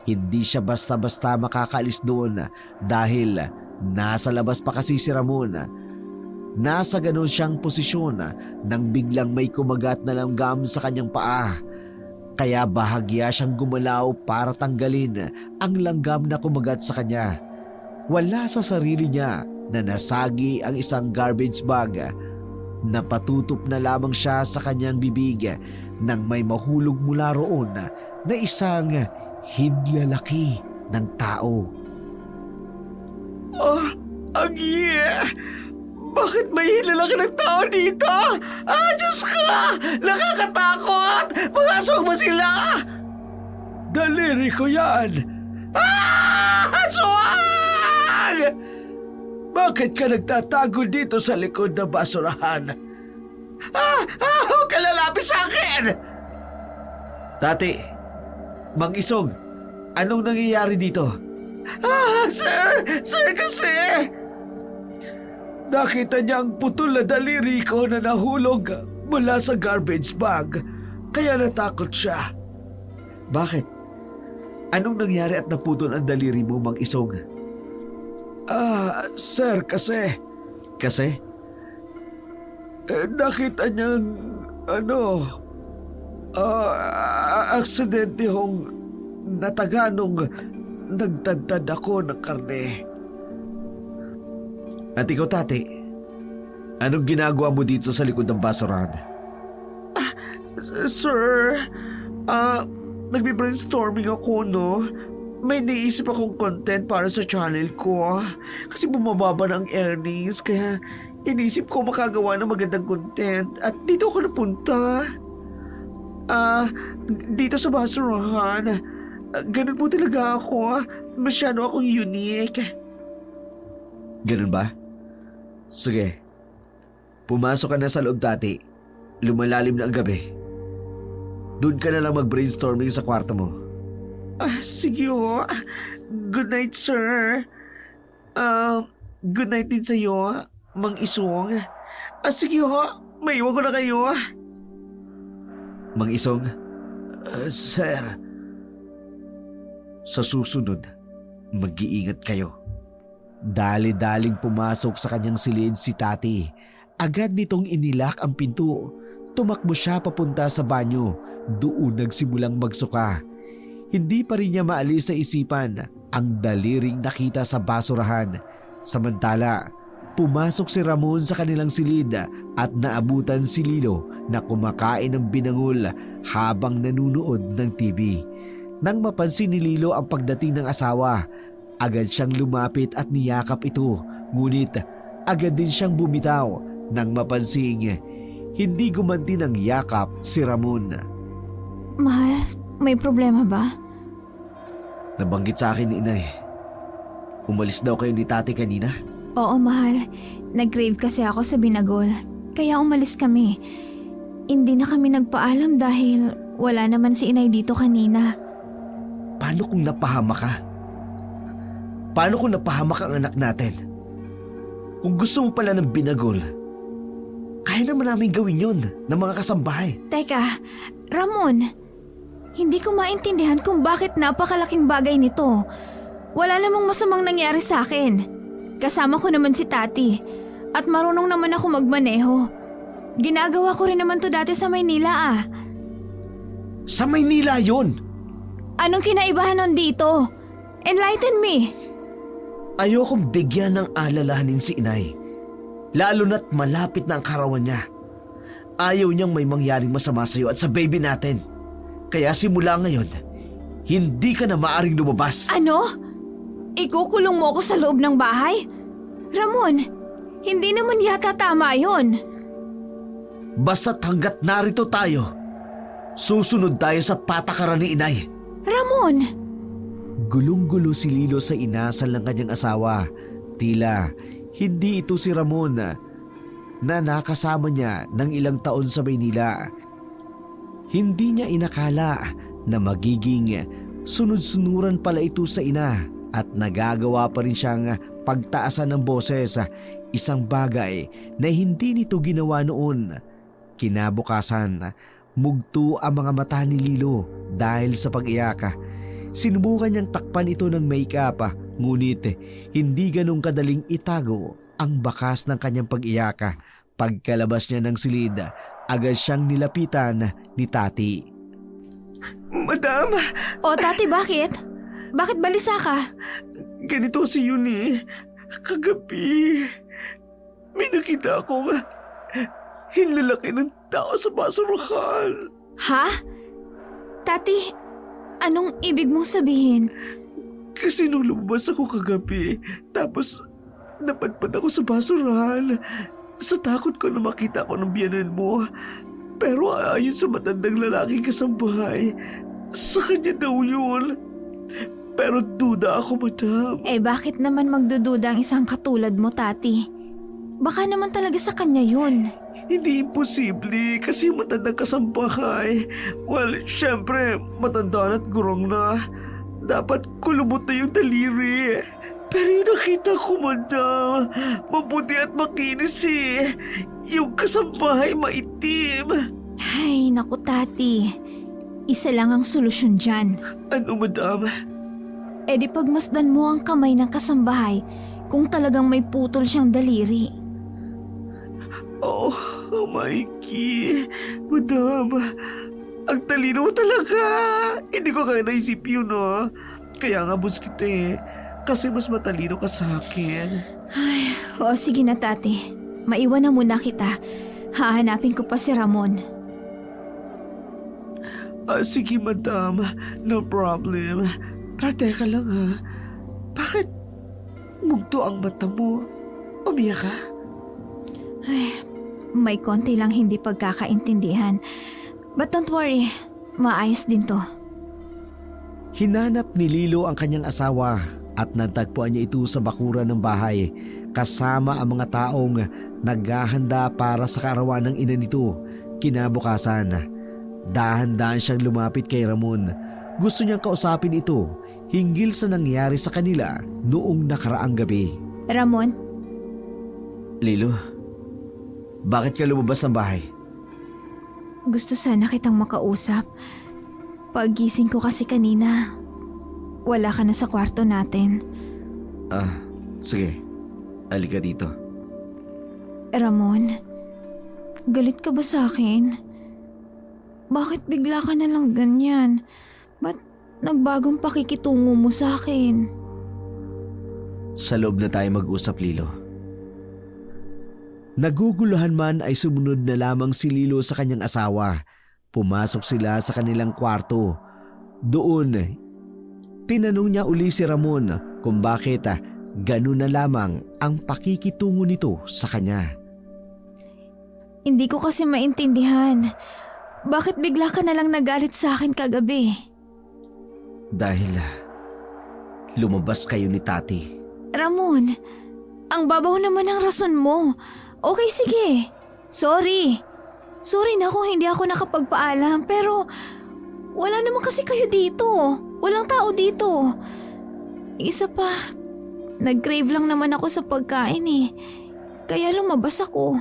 A: Hindi siya basta-basta makakaalis doon dahil nasa labas pa kasi si Ramon. Nasa ganon siyang posisyon nang biglang may kumagat na langgam sa kanyang paa. Kaya bahagya siyang gumalaw para tanggalin ang langgam na kumagat sa kanya. Wala sa sarili niya na nasagi ang isang garbage bag. Napatutup na lamang siya sa kanyang bibig nang may mahulog mula roon na isang hidlalaki ng tao.
D: Agi! Bakit may hilalaki ng tao dito? Diyos ko! Nakakatakot! Mga aswang ba sila? Daliri ko yan! Aswang! Bakit ka nagtatago dito sa likod ng basurahan? Huwag ka lalapit sa akin!
A: Tati, Mang Isong, anong nangyayari dito?
D: Sir kasi... Nakita niya ang putol na daliri ko na nahulog mula sa garbage bag, kaya natakot siya.
A: Bakit? Anong nangyari at naputol ang daliri mo, Mang Isong?
D: Sir, kasi...
A: Kasi?
D: Nakita niyang, aksidente hong nataga nung nagtagtad ako ng karne.
A: At ikaw, Tati, anong ginagawa mo dito sa likod ng basurahan?
D: Sir, nagbe-brainstorming ako, no? May naisip akong content para sa channel ko. Kasi bumababa ng earnings, kaya inisip ko makagawa ng magandang content. At dito ako napunta. Dito sa basurahan. Ganun po talaga ako. Masyado akong unique.
A: Ganun ba? Sige. Pumasok ka na sa loob, Tati. Lumalalim na ang gabi. Doon ka na lang mag-brainstorming sa kwarto mo.
D: Sige ho. Good night, sir. Good night din sa'yo, Mang Isong. Sige ho. Maiwan ko na kayo.
A: Mang Isong,
D: Sir.
A: sa susunod, mag-iingat kayo. Dali-daling pumasok sa kanyang silid si Tati. Agad nitong inilak ang pinto. Tumakbo siya papunta sa banyo. Doon nagsimulang magsuka. Hindi pa rin niya maalis sa isipan ang daliring nakita sa basurahan. Samantala, pumasok si Ramon sa kanilang silid at naabutan si Lilo na kumakain ng binangol habang nanunood ng TV. Nang mapansin ni Lilo ang pagdating ng asawa, agad siyang lumapit at niyakap ito. Ngunit agad din siyang bumitaw nang mapansing hindi gumanti ng yakap si Ramon.
B: Mahal, may problema ba?
A: Nabanggit sa akin ni inay. Umalis daw kayo ni tati kanina.
B: Oo, mahal. Nag-crave kasi ako sa binagol. Kaya umalis kami. Hindi na kami nagpaalam dahil wala naman si inay dito kanina.
A: Paano kung napahamak ka? Paano kung napahamak ang anak natin? Kung gusto mo pala ng binagol, kaya naman namin gawin yun ng mga kasambahay.
B: Teka, Ramon, hindi ko maintindihan kung bakit napakalaking bagay nito. Wala namang masamang nangyari sa akin. Kasama ko naman si Tati at marunong naman ako magmaneho. Ginagawa ko rin naman to dati sa Maynila .
A: Sa Maynila yun!
B: Anong kinaibahan nun dito? Enlighten me!
A: Ayokong bigyan ng alalahanin si inay. Lalo na't malapit na ang karawan niya. Ayaw niyang may mangyaring masama sa'yo at sa baby natin. Kaya simula ngayon, hindi ka na maaring lumabas.
B: Ano? Ikukulong mo ako sa loob ng bahay? Ramon, hindi naman yata tama yun.
A: Basta't hanggat narito tayo, susunod tayo sa patakaran ni inay.
B: Ramon!
A: Gulong-gulo si Lilo sa inasal ng kanyang asawa. Tila, hindi ito si Ramon na nakasama niya ng ilang taon sa Maynila. Hindi niya inakala na magiging sunod-sunuran pala ito sa ina at nagagawa pa rin siyang pagtaasan ng boses, isang bagay na hindi nito ginawa noon. Kinabukasan, mugto ang mga mata ni Lilo dahil sa pag-iyak. Sinubukan niyang takpan ito ng make-up, ngunit hindi ganong kadaling itago ang bakas ng kanyang pag-iyak. Pagkalabas niya ng silid, agad siyang nilapitan ni Tati.
D: Madam,
B: O Tati, bakit? Bakit balisa ka?
D: ganito si Yuni. Kagabi, may nakita akong hinlalaki ng tao sa basurahan.
B: Ha? Tati, anong ibig mong sabihin?
D: Kasi nung lumabas ako kagabi, tapos napadpad ako sa basurahan. Sa takot ko na makita ko ng biyanan mo. Pero ayon sa matandang lalaking kasambahay, sa kanya daw yun. Pero duda ako, madam.
B: Bakit naman magdududa ang isang katulad mo, Tati? Baka naman talaga sa kanya yun.
D: Hindi imposible kasi yung matandang kasambahay. Well, syempre, matanda at gurong na. Dapat kulubot na yung daliri. Pero yung nakita ko, madam, mabuti at makinis . Yung kasambahay maitim.
B: Ay, naku Tati. Isa lang ang solusyon dyan.
D: Ano, madam?
B: Di pagmasdan mo ang kamay ng kasambahay kung talagang may putol siyang daliri.
D: Oh, Mikey. Madam, ang talino mo talaga. Hindi ko kaya naisip yun, no? Kaya nga bus kita . Kasi mas matalino ka sa akin.
B: O sige na Tati, maiwan na muna kita. Hahanapin ko pa si Ramon.
D: Sige, madam. No problem. Pero teka lang, ha. Bakit mugto ang mata mo? Umiyak ka?
B: May konti lang hindi pagkakaintindihan. But don't worry, maayos din to.
A: Hinanap ni Lilo ang kanyang asawa at natagpuan niya ito sa bakuran ng bahay kasama ang mga taong naghahanda para sa kaarawan ng ina nito. Kinabukasan, dahan-dahan siyang lumapit kay Ramon. Gusto niyang kausapin ito hinggil sa nangyari sa kanila noong nakaraang gabi.
B: Ramon,
A: Lilo, bakit ka lumabas ng bahay?
B: gusto sana kitang makausap. Paggising ko kasi kanina, wala ka na sa kwarto natin.
A: Sige. Halika dito.
B: Ramon, galit ka ba sa akin? Bakit bigla ka na lang ganyan? Ba't nagbagong pakikitungo mo sa akin?
A: Sa loob na tayo mag-usap, Lilo. Naguguluhan man ay sumunod na lamang si Lilo sa kanyang asawa. Pumasok sila sa kanilang kwarto. Doon, tinanong niya uli si Ramon kung bakit ganun na lamang ang pakikitungo nito sa kanya.
B: Hindi ko kasi maintindihan. Bakit bigla ka na lang nagalit sa akin kagabi?
A: Dahil lumabas kayo ni Tati.
B: Ramon, ang babaw naman ng rason mo. Okay, sige. Sorry. Sorry na kung hindi ako nakapagpaalam, pero wala naman kasi kayo dito. Walang tao dito. Isa pa, nag-crave lang naman ako sa pagkain eh. Kaya lumabas ako.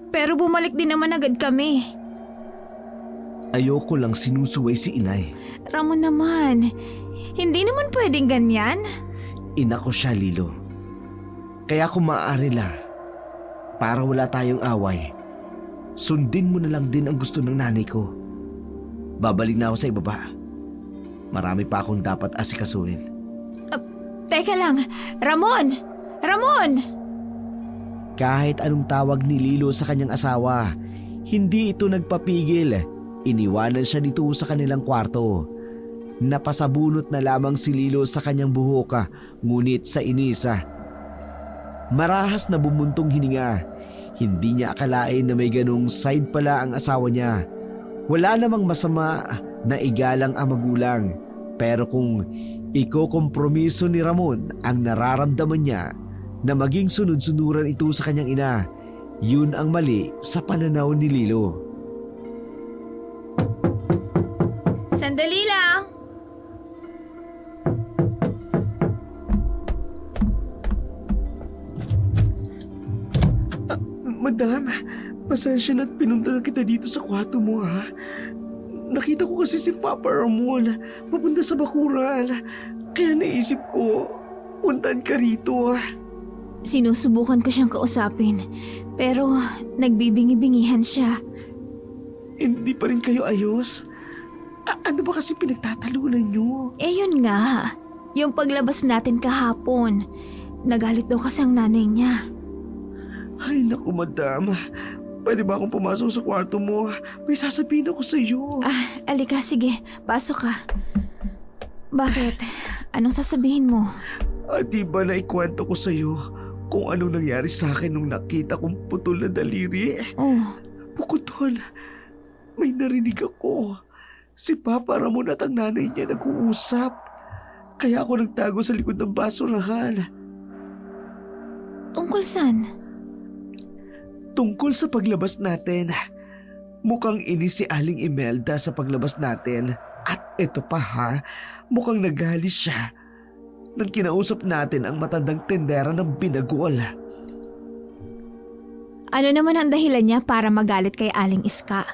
B: Pero bumalik din naman agad kami.
A: Ayoko lang sinusuway si inay.
B: Ramon naman, hindi naman pwedeng ganyan.
A: Ina ko siya, Lilo. Kaya kung maaari lang, para wala tayong away, sundin mo na lang din ang gusto ng nanay ko. Babalik na ako sa ibaba. Marami pa akong dapat asikasuhin.
B: Teka lang, Ramon! Ramon!
A: Kahit anong tawag ni Lilo sa kanyang asawa, hindi ito nagpapigil. Iniwanan siya dito sa kanilang kwarto. Napasabunot na lamang si Lilo sa kanyang buhok, ngunit sa inisa. Marahas na bumuntong hininga. Hindi niya akalain na may ganong side pala ang asawa niya. Wala namang masama na igalang ang magulang. Pero kung ikokompromiso ni Ramon ang nararamdaman niya na maging sunod-sunuran ito sa kanyang ina, yun ang mali sa pananaw ni Lilo.
B: Sandali lang!
D: Madam, pasensya na't pinunta kita dito sa kwarto mo ha. Nakita ko kasi si Papa Ramon papunta sa bakuran. Kaya naisip ko, puntan ka rito.
B: Sinusubukan ko siyang kausapin, pero nagbibingi-bingihan siya.
D: Hindi pa rin kayo ayos? Ano ba kasi pinagtatalunan nyo?
B: Yun nga, yung paglabas natin kahapon. Nagalit daw kasi ang nanay niya.
D: Ay naku madam, pwede ba akong pumasok sa kwarto mo? May sasabihin ako sa iyo.
B: Alika, sige, pasok ka. Bakit? Anong sasabihin mo?
D: Di ba naikwento ko sa iyo kung anong nangyari sa akin nung nakita kong putol na daliri?
B: Oh,
D: Bukod doon, may narinig ako. Si Papa Ramon at ang nanay niya nag-uusap. Kaya ako nagtago sa likod ng basurahan.
B: tungkol saan?
D: Tungkol sa paglabas natin. Mukhang inis si Aling Imelda sa paglabas natin. At ito pa ha, mukhang nagalis siya nang kinausap natin ang matandang tendera ng binagol.
B: Ano naman ang dahilan niya para magalit kay Aling Iska?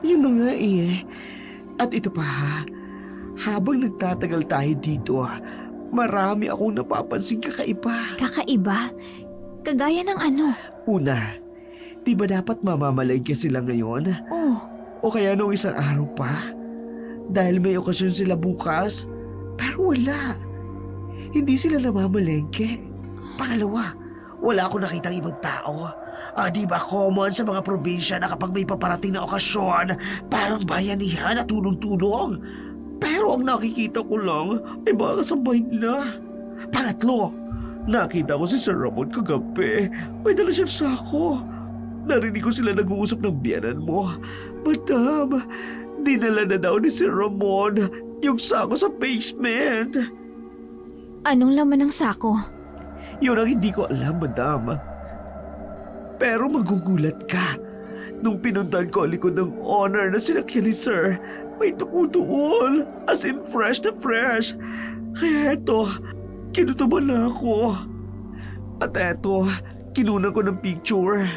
D: Yun na nga eh. At ito pa ha, habang nagtatagal tayo dito, marami akong napapansing kakaiba.
B: Kakaiba? Kagaya ng ano?
D: Una, di ba dapat mamamalay ka sila ngayon?
B: Oh,
D: O kaya nung isang araw pa? Dahil may okasyon sila bukas? Pero wala. Hindi sila namamalengke. Pangalawa, wala akong nakitang ibang tao. Di ba common sa mga probinsya na kapag may paparating na okasyon, parang bayanihan at tulong-tulong? Pero ang nakikita ko lang ay mga kasabay na. Pangatlo, nakita ko si Sir Ramon kagabi. May dala siyang sako. Narinig ko sila nag-uusap ng biyanan mo. Madam, dinala na daw ni Sir Ramon yung sako sa basement.
B: anong laman ng sako?
D: Yun ang hindi ko alam, madam. Pero magugulat ka. Nung pinuntan ko ang likod ng honor na sinakyan ni Sir, may tukutuol. As in fresh na fresh. Kaya eto, kinutuban na ako. At eto, kinunan ko ng picture.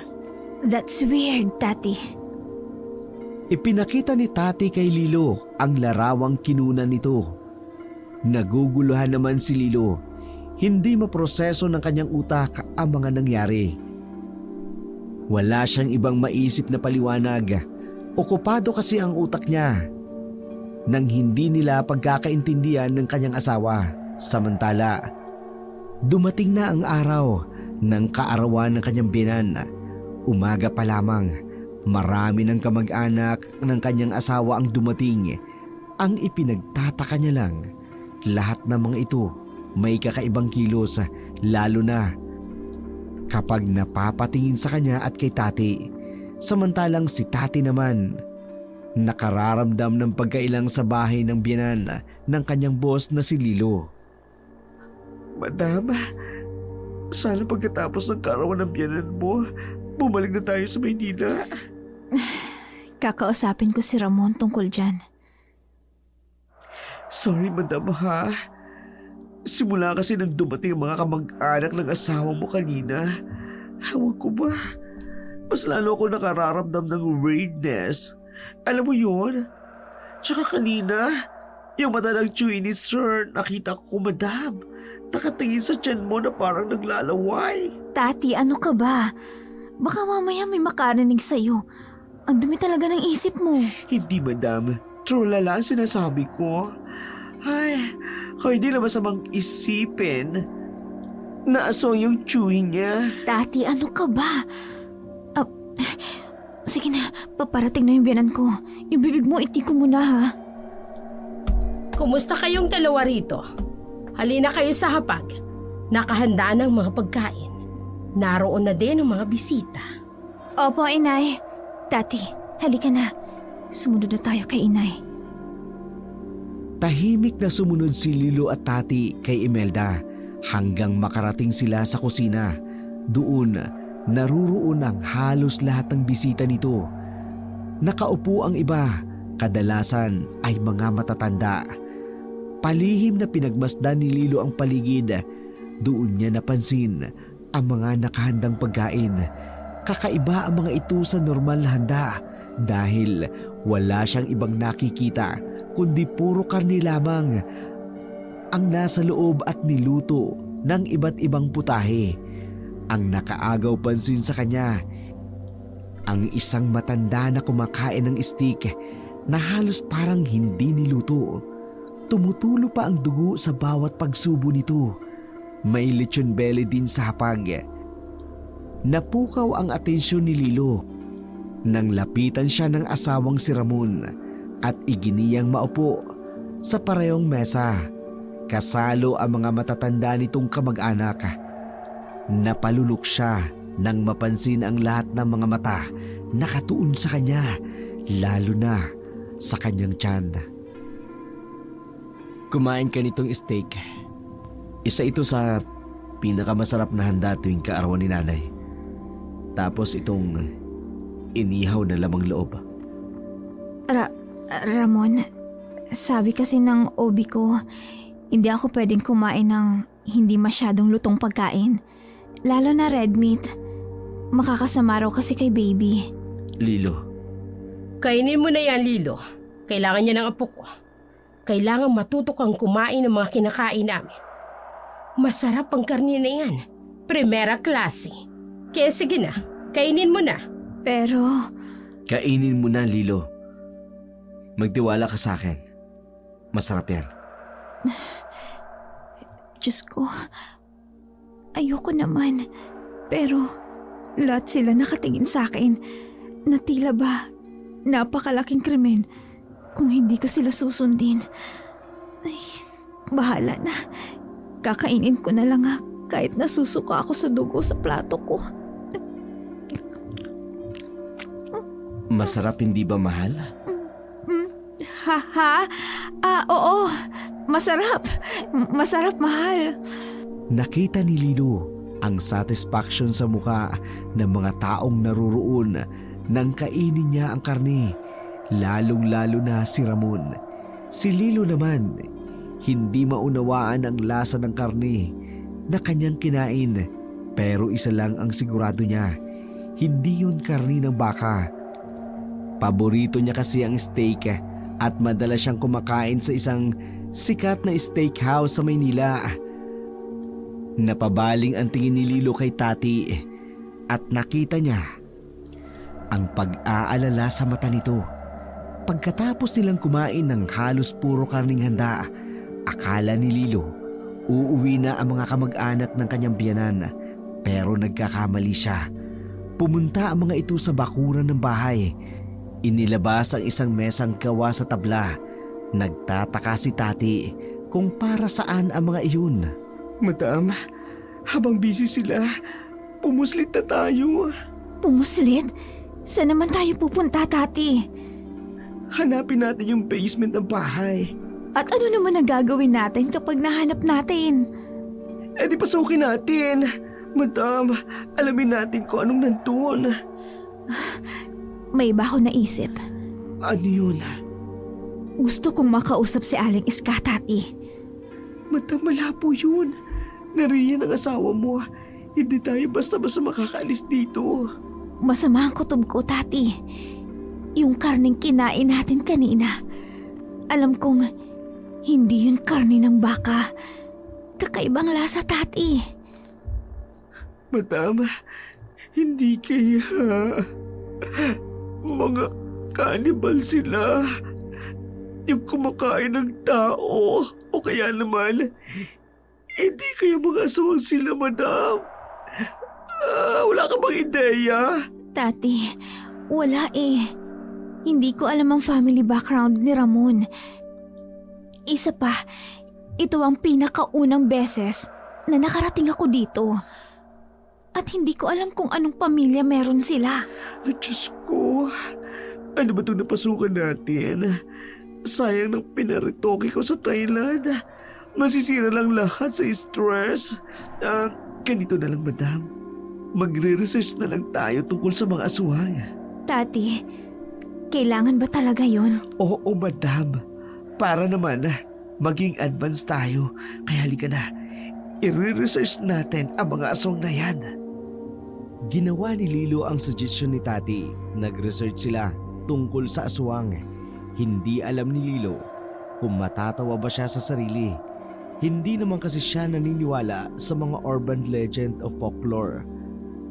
B: That's weird, Tati.
A: Ipinakita ni Tati kay Lilo ang larawang kinunan nito. Naguguluhan naman si Lilo. Hindi maproseso ng kanyang utak ang mga nangyari. Wala siyang ibang maisip na paliwanag. Okupado kasi ang utak niya. Nang hindi nila pagkakaintindihan ng kanyang asawa. Samantala, dumating na ang araw ng kaarawan ng kanyang binan. Umaga pa lamang, marami ng kamag-anak ng kanyang asawa ang dumating. Ang ipinagtataka niya lang, lahat ng mga ito may kakaibang kilos, lalo na kapag napapatingin sa kanya at kay Tati. Samantalang si Tati naman, Nakararamdam ng pagkailang sa bahay ng biyanan ng kanyang boss na si Lilo.
D: Madam, sana pagkatapos ng kaarawan ng biyanan mo, bumalik na tayo sa Maynila.
B: Kakausapin ko si Ramon tungkol dyan.
D: Sorry, madam, ha? Simula kasi nang dumating ang mga kamag-anak ng asawa mo kanina, hawag ko ba? Mas lalo ako nakararamdam ng weirdness. Alam mo yun? Tsaka kanina, yung mata ng chewy ni Sir, nakita ko, madam. Nakatingin sa tiyan mo na parang naglalaway.
B: Tati, ano ka ba? Baka mamaya may makarinig sa'yo. Ang dumi talaga ng isip mo.
D: Hindi, madam. True lang sinasabi ko. Ay, kung hindi na masamang isipin na asong yung chewing niya.
B: Tati, ano ka ba? Sige na, paparating na yung biyanan ko. Yung bibig mo, iti ko muna ha.
C: Kumusta kayong dalawa rito? Halina kayo sa hapag. Nakahanda ng mga pagkain. Naroon na din ang mga bisita.
B: Opo, inay. Tati, halika na. Sumunod na tayo kay inay.
A: Tahimik na sumunod si Lilo at Tati kay Imelda hanggang makarating sila sa kusina. Doon, naruroon ang halos lahat ng bisita nito. Nakaupo ang iba, kadalasan ay mga matatanda. Palihim na pinagmasdan ni Lilo ang paligid. Doon niya napansin ang mga nakahandang pagkain. Kakaiba ang mga ito sa normal na handa dahil wala siyang ibang nakikita kundi puro karne lamang ang nasa loob at niluto ng iba't ibang putahe. Ang nakaagaw pansin sa kanya, ang isang matanda na kumakain ng steak na halos parang hindi niluto. Tumutulo pa ang dugo sa bawat pagsubo nito. May lechon belly din sa hapag. Napukaw ang atensyon ni Lilo nang lapitan siya ng asawang si Ramon at iginiyang maupo sa parehong mesa. Kasalo ang mga matatanda nitong kamag-anak. Napalulok siya nang mapansin ang lahat ng mga mata nakatuon sa kanya, lalo na sa kanyang tiyan. Kumain ka nitong steak. Isa ito sa pinakamasarap na handa tuwing kaarawan ni nanay. Tapos itong inihaw na lamang loob.
B: Ramon, sabi kasi ng OB ko, hindi ako pwedeng kumain ng hindi masyadong lutong pagkain. Lalo na red meat. Makakasama raw kasi kay baby.
A: Lilo,
C: Kainin mo na yan, Lilo. Kailangan niya ng apo ko. Kailangan matuto kang kumain ng mga kinakain namin. Masarap ang karne na yan. Primera klase. Kaya sige na, kainin mo na.
B: Pero,
A: kainin mo na, Lilo. Magtiwala ka sa akin. Masarap yan.
B: Diyos ko, ayoko naman. Pero, lahat sila nakatingin sa akin na tila ba napakalaking krimen kung hindi ko sila susundin. Ay, bahala na. Kakainin ko na lang kahit nasusuka ako sa dugo sa plato ko.
A: Masarap, hindi ba, mahal?
B: Oo. Masarap. Masarap, mahal.
A: Nakita ni Lilo ang satisfaction sa muka ng mga taong naruroon nang kainin niya ang karne, lalong-lalo na si Ramon. Si Lilo naman, hindi maunawaan ang lasa ng karne na kanyang kinain, pero isa lang ang sigurado niya, hindi yun karne ng baka. Paborito niya kasi ang steak at madalas siyang kumakain sa isang sikat na steakhouse sa Maynila. Napabaling ang tingin ni Lilo kay Tati at nakita niya ang pag-aalala sa mata nito. Pagkatapos nilang kumain ng halos puro karning handa, akala ni Lilo uuwi na ang mga kamag-anak ng kanyang biyanan, pero nagkakamali siya. Pumunta ang mga ito sa bakuran ng bahay. Inilabas ang isang mesang gawa sa tabla. Nagtataka si Tati kung para saan ang mga iyon.
D: Madam, habang busy sila, pumuslit na tayo.
B: Pumuslit? Saan naman tayo pupunta, Tati?
D: Hanapin natin yung basement ng bahay.
B: At ano naman ang gagawin natin kapag nahanap natin?
D: Eh di pasukin natin. Madam, alamin natin kung anong nandun.
B: May iba ako naisip.
D: Ano yun?
B: Gusto kong makausap si Aling Iska, Tati.
D: Madam, malabo yun. Nariyan ang asawa mo. Hindi tayo basta-basta makakaalis dito.
B: Masama ang kutob ko, Tati. Yung karning kinain natin kanina. Alam kong hindi yun karne ng baka. Kakaibang lasa, Tati.
D: Madam, hindi kaya mga cannibal sila. Yung kumakain ng tao. O kaya naman, hindi kaya mga aswang sila, madam. Wala ka bang ideya?
B: Tati, wala eh. Hindi ko alam ang family background ni Ramon. Isa pa, ito ang pinakaunang beses na nakarating ako dito. At hindi ko alam kung anong pamilya meron sila.
D: Diyos ko, ano ba itong napasukan natin? Sayang ng pinaritoke ko sa Thailand. Masisira lang lahat sa stress. Ganito na lang, madam. Magre-research na lang tayo tungkol sa mga aswang.
B: Tati, kailangan ba talaga yon?
D: Oo, madam. Para naman maging advance tayo. Kaya halika na. I-research natin ang mga aswang na yan.
A: Ginawa ni Lilo ang suggestion ni Tati. Nag-research sila tungkol sa aswang. Hindi alam ni Lilo kung matatawa ba siya sa sarili. Hindi naman kasi siya naniniwala sa mga urban legend of folklore.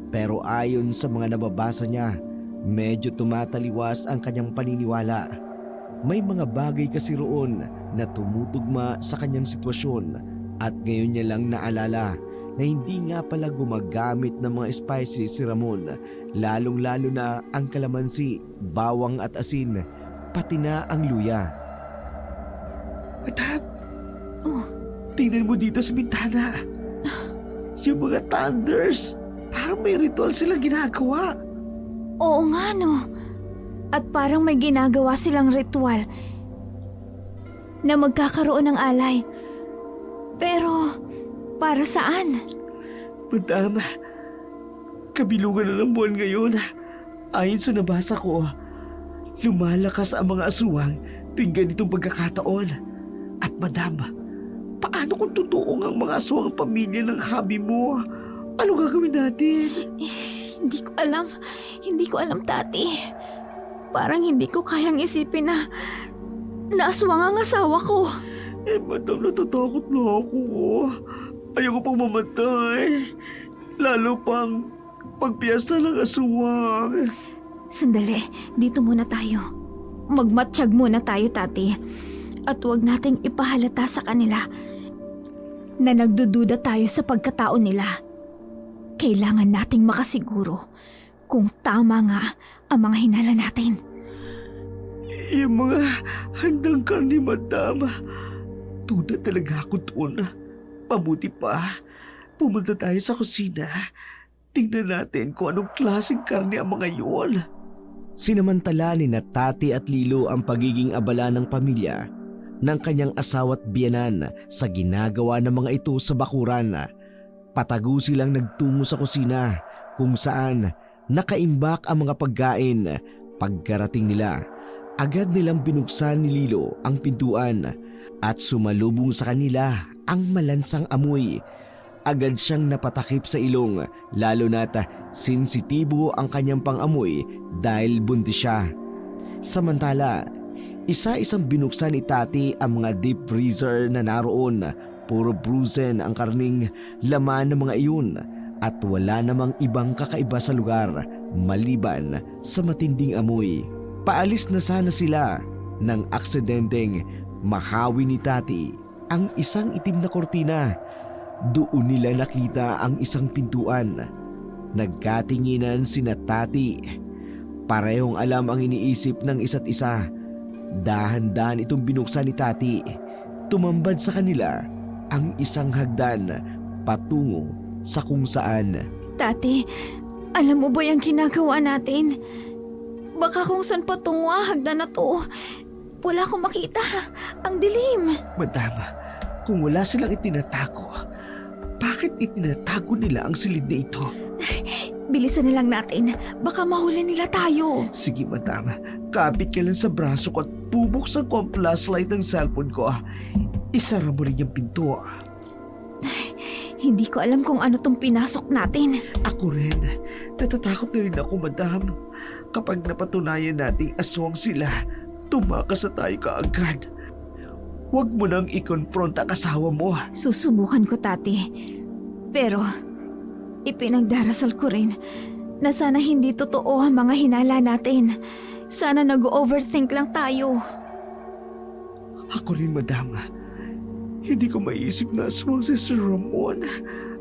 A: Pero ayon sa mga nababasa niya, medyo tumataliwas ang kanyang paniniwala. May mga bagay kasi roon na tumutugma sa kanyang sitwasyon at ngayon niya lang naalala na hindi nga pala gumagamit ng mga spices si Ramon, lalong-lalo na ang kalamansi, bawang at asin, pati na ang luya.
D: Madam,
B: Oh,
D: tingnan mo dito sa bintana. Yung mga thunders, parang may ritual silang ginagawa.
B: oo nga no. At parang may ginagawa silang ritual na magkakaroon ng alay. Pero para saan?
D: Madam, kabilungan na ng buwan ngayon. Ayon sa nabasa ko, lumalakas ang mga aswang tuwing ganitong pagkakataon. At madam, paano kung totoo ang mga aswang ang pamilya ng habi mo? Ano gagawin natin?
B: Hindi ko alam. Hindi ko alam, Tati. Parang hindi ko kayang isipin na aswang ang asawa ko.
D: Madam, natatakot na ako. Ayoko pang mamatay. Lalo pang pagpiyesta ng aswang.
B: Sandali, dito muna tayo. Magmatsyag muna tayo, Tati. At huwag nating ipahalata sa kanila na nagdududa tayo sa pagkatao nila. Kailangan nating makasiguro kung tama nga ang mga hinala natin.
D: Yung mga handang karni, madam. Tuda talaga ako doon. Pabuti pa, pumunta tayo sa kusina. Tingnan natin kung anong klaseng karne ang mga yun.
A: Sinamantala ni na Tati at Lilo ang pagiging abala ng pamilya ng kanyang asawa't biyanan sa ginagawa ng mga ito sa bakuran. Patago silang nagtungo sa kusina kung saan nakaimbak ang mga pagkain. Pagkarating nila, agad nilang binuksan ni Lilo ang pintuan at sumalubong sa kanila ang malansang amoy. Agad siyang napatakip sa ilong, lalo na't sensitibo ang kanyang pangamoy dahil buntis siya. Samantala, isa-isang binuksan ni Tati ang mga deep freezer na naroon. Puro frozen ang karning laman ng mga iyon at wala namang ibang kakaiba sa lugar maliban sa matinding amoy. Paalis na sana sila nang aksidenteng mahawi ni Tati ang isang itim na kortina. Doon nila nakita ang isang pintuan. Nagkatinginan sina Tati. Parehong alam ang iniisip ng isa't isa. Dahan-dahan itong binuksan ni Tati. Tumambad sa kanila ang isang hagdan patungo sa kung saan.
B: Tati, alam mo ba yung ginagawa natin? Baka kung saan patungo ang hagdan na to. Wala akong makita. Ang dilim.
D: Madama, kung wala silang itinatago, bakit itinatago nila ang silid na ito?
B: Bilisan na lang natin. Baka mahuli nila tayo.
D: Sige, madama, kapit ka lang sa braso ko at bubuksan ko ang flashlight ng cellphone ko. Isara mo rin yung pinto.
B: Hindi ko alam kung ano tong pinasok natin.
D: Ako rin. Natatakot na rin ako, madam. Kapag napatunayan nating aswang sila, tumakas na tayo kaagad. Huwag mo nang i-confront ang asawa mo.
B: Susubukan ko, Tati. Pero, ipinagdarasal ko rin na sana hindi totoo ang mga hinala natin. Sana nag-overthink lang tayo.
D: Ako rin, madam. Hindi ko maiisip na aswang si Sir Ramon.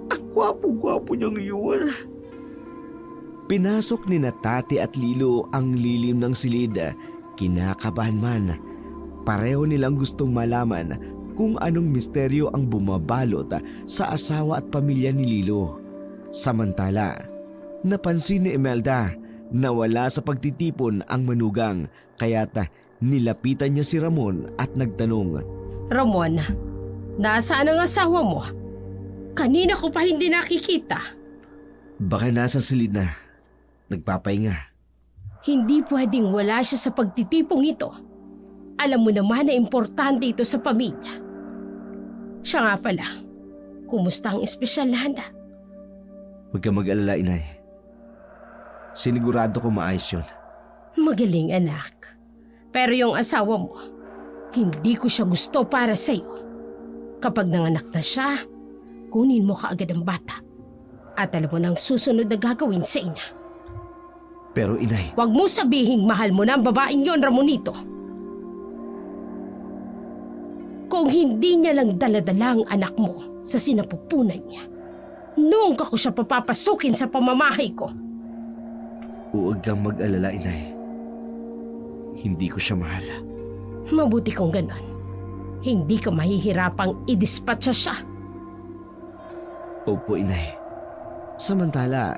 D: Ang gwapo-gwapo niya ngayon.
A: Pinasok ni Tati at Lilo ang lilim ng silid. Kinakabahan man. Pareho nilang gustong malaman kung anong misteryo ang bumabalot sa asawa at pamilya ni Lilo. Samantala, napansin ni Imelda na wala sa pagtitipon ang manugang kaya't nilapitan niya si Ramon at nagtanong.
C: Ramon, nasaan ang asawa mo? Kanina ko pa hindi nakikita.
A: Baka nasa silid na. Nagpapahinga.
C: Hindi pwedeng wala siya sa pagtitipong ito. Alam mo naman na importante ito sa pamilya. Siya nga pala, kumusta ang espesyal na handa?
A: Huwag kang mag-alala, inay. Sinigurado ko maayos yun.
C: Magaling anak. Pero yung asawa mo, hindi ko siya gusto para sa'yo. Kapag nanganak na siya, kunin mo kaagad ang bata. At alam mo na ang susunod na gagawin sa ina.
A: Pero inay,
C: Huwag mo sabihing mahal mo na ang babaeng yon, Ramonito. Kung hindi niya lang daladala ang anak mo sa sinapupunan niya, noong ka ko siya papapasukin sa pamamahay ko.
A: huwag kang mag-alala, inay. Hindi ko siya mahal.
C: Mabuti kung ganon. Hindi ka mahihirapang idispatcha siya.
A: Opo, inay. Samantala,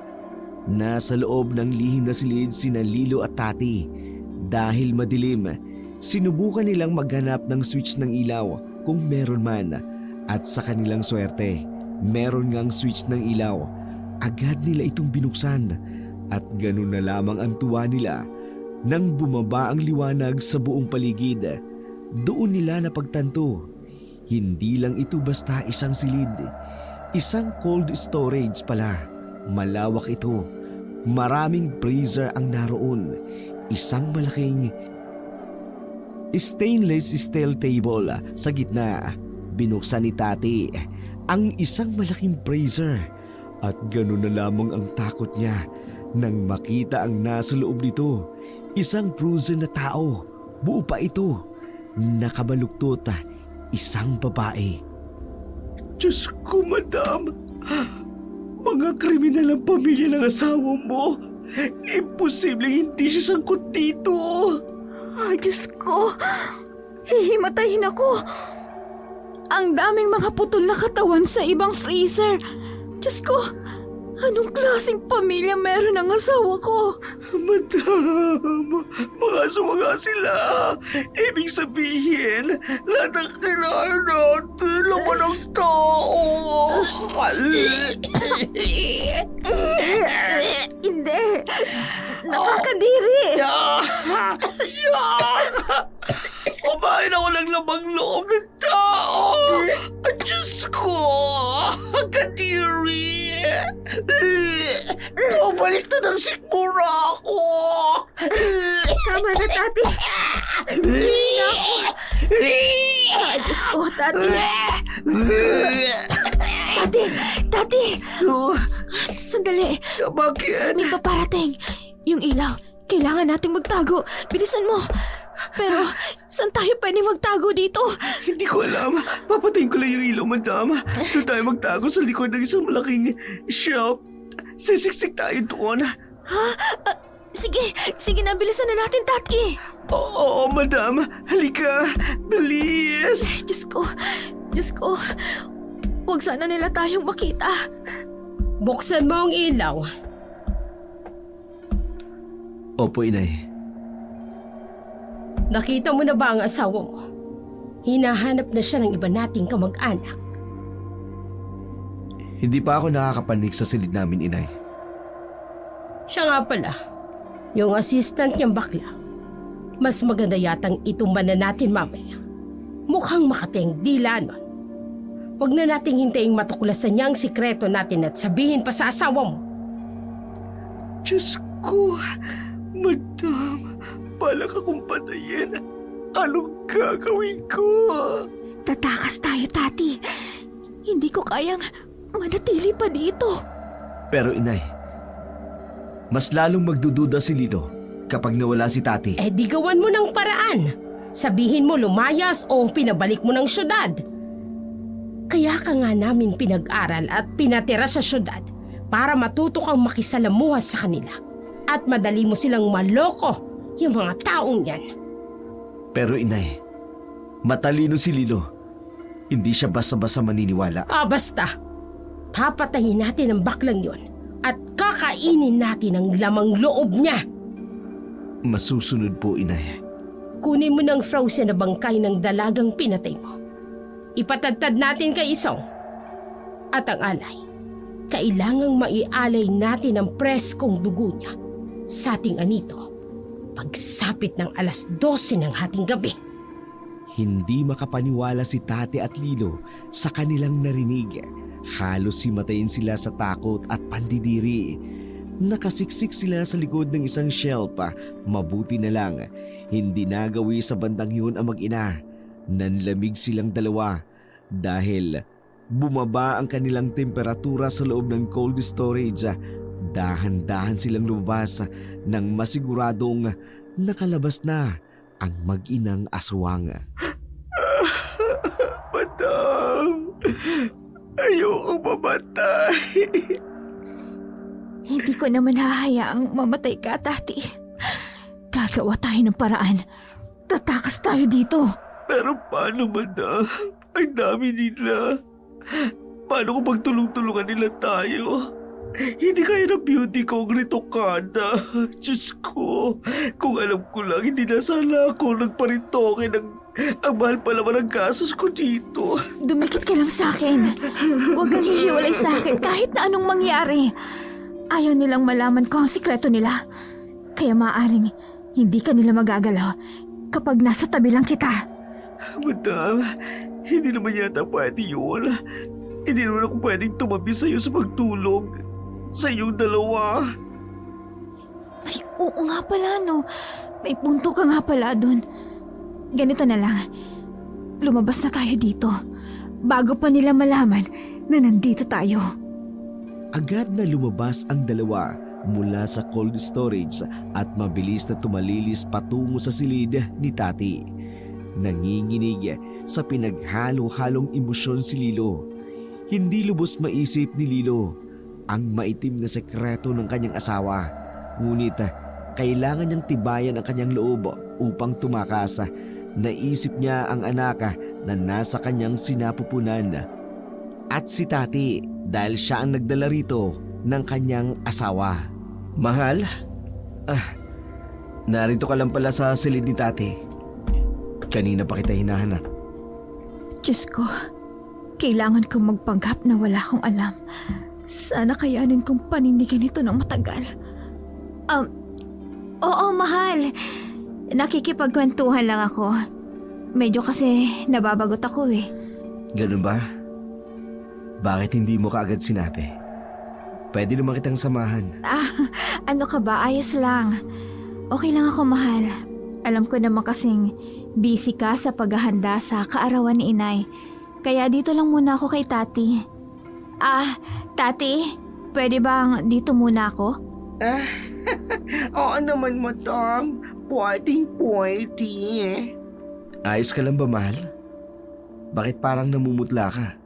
A: nasa loob ng lihim na silid sina Lilo at Tati. Dahil madilim, sinubukan nilang maghanap ng switch ng ilaw kung meron man. At sa kanilang swerte, meron ngang switch ng ilaw. Agad nila itong binuksan. At ganun na lamang ang tuwa nila nang bumaba ang liwanag sa buong paligid. Doon nila napagtanto, hindi lang ito basta isang silid. Isang cold storage pala. Malawak ito. Maraming freezer ang naroon. Isang malaking stainless steel table sa gitna. Binuksan ni Tati ang isang malaking freezer. At ganun na lamang ang takot niya nang makita ang nasa loob nito. Isang frozen na tao. Buo pa ito. Nakabaluktot. Isang babae.
D: Diyos ko, madam. Mga kriminal ang pamilya ng asawa mo. Imposible hindi siya sangkot dito.
B: Ay, Diyos ko. Hihimatayin ako. Ang daming mga putol na katawan sa ibang freezer. Diyos ko, anong klaseng pamilya meron ang asawa ko?
D: Madam, mga sumaga sila. Ibig sabihin, lahat ng kailangan natin, laman ng tao.
B: Hindi. Nakakadiri.
D: Kumain ako ng lamang loob ng tao. Diyos ko, kadiri. Bumalik na ng sikmura ako.
B: Tama na, Tati. Hindi na ako. Ay, Diyos ko, Tati. Tati. Sandali.
D: Bakit?
B: May paparating. Yung ilaw. Kailangan nating magtago. Bilisan mo. Pero, saan tayo pwede magtago dito?
D: Hindi ko alam. Papatayin ko lang yung ilaw, madam. Doon tayo magtago sa likod ng isang malaking shelf. Sisiksik tayo doon.
B: Sige na, bilisan na natin, Tati.
D: Oo, madam. Halika. Bilis.
B: Diyos ko. Huwag sana nila tayong makita.
C: Buksan mo ang ilaw.
A: Opo, inay.
C: Nakita mo na ba ang asawa mo? Hinahanap na siya ng iba nating kamag-anak.
A: Hindi pa ako nakakapanik sa silid namin, inay.
C: Siya nga pala, yung assistant niyang bakla. Mas maganda yatang itumba na natin mamaya. Mukhang makating dila nun. Huwag na nating hintayin matuklasan niya ang sikreto natin at sabihin pa sa asawa mo.
D: Diyos ko, madam, balak akong patayin. Anong gagawin ko?
B: Tatakas tayo, Tati. Hindi ko kayang manatili pa dito.
A: Pero inay, mas lalong magdududa si Lilo kapag nawala si Tati.
C: Eh di gawan mo ng paraan. Sabihin mo lumayas o pinabalik mo ng syudad. Kaya ka nga namin pinag-aral at pinatira sa syudad para matuto kang makisalamuha sa kanila. At madali mo silang maloko, yung mga taong yan.
A: Pero inay, matalino si Lilo. Hindi siya basta-basta maniniwala.
C: Basta. Papatayin natin ang baklang yon at kakainin natin ang lamang loob niya.
A: Masusunod po, inay.
C: Kunin mo ng frozen na bangkay ng dalagang pinatay mo. Ipatadtad natin kay Isong. At ang alay, kailangang maialay natin ang preskong dugo niya sa ating anito pagsapit ng 12:00 ng hating gabi.
A: Hindi makapaniwala si Tati at Lilo sa kanilang narinig. Halos himatayin sila sa takot at pandidiri. Nakasiksik sila sa likod ng isang shelf. Mabuti na lang, hindi nagawi sa bandang yun ang mag-ina. Nanlamig silang dalawa dahil bumaba ang kanilang temperatura sa loob ng cold storage. Dahan-dahan silang lumabas nang masiguradong nakalabas na ang mag-inang aswang.
D: Madam, ayokong mamatay.
B: Hindi ko naman hahayaang mamatay ka, Tati. Gagawa tayo ng paraan. Tatakas tayo dito.
D: Pero paano, madam? Ang dami nila. Paano kung magtulong-tulungan nila tayo? Hindi kaya ng beauty ko ang ritokada. Diyos ko, kung alam ko lang, hindi na sana ako nagparitoke ng ang mahal pa naman ang gastos ko dito.
B: Dumikit ka lang sa akin. Huwag kang hihiwalay sa akin kahit na anong mangyari. Ayaw nilang malaman ko ang sikreto nila. Kaya maaaring hindi ka nila magagalaw kapag nasa tabi lang kita.
D: Madam, hindi naman yata pwede yun. Hindi naman ako pwedeng tumabi sa iyo sa pagtulog. Sa iyong dalawa.
B: Ay, oo nga pala, no. May punto ka nga pala dun. Ganito na lang. Lumabas na tayo dito. Bago pa nila malaman na nandito tayo.
A: Agad na lumabas ang dalawa mula sa cold storage at mabilis na tumalilis patungo sa silid ni Tati. Nanginginig sa pinaghalo-halong emosyon si Lilo. Hindi lubos maisip ni Lilo ang maitim na sekreto ng kanyang asawa. Ngunit kailangan niyang tibayan ang kanyang loob upang tumakas. Naisip niya ang anak na nasa kanyang sinapupunan. At si Tati dahil siya ang nagdala rito ng kanyang asawa. Mahal? Narito ka lang pala sa silid ni Tati. Kanina pa kita hinahanap.
B: Diyos ko, kailangan kong magpanggap na wala akong alam. Sana kayanin kong panindigan ito ng matagal. Oo, mahal. Nakikipagkwentuhan lang ako. Medyo kasi nababagot ako eh.
A: Ganun ba? Bakit hindi mo kaagad sinabi? Pwede naman kitang samahan.
B: Ano ka ba? Ayos lang. Okay lang ako, mahal. Alam ko naman kasing busy ka sa paghahanda sa kaarawan ni Inay. Kaya dito lang muna ako kay Tati. Tati, pwede bang dito muna ako?
D: Oo naman, madam. Pwede.
A: Ayos ka lang ba, mahal? Bakit parang namumutla ka?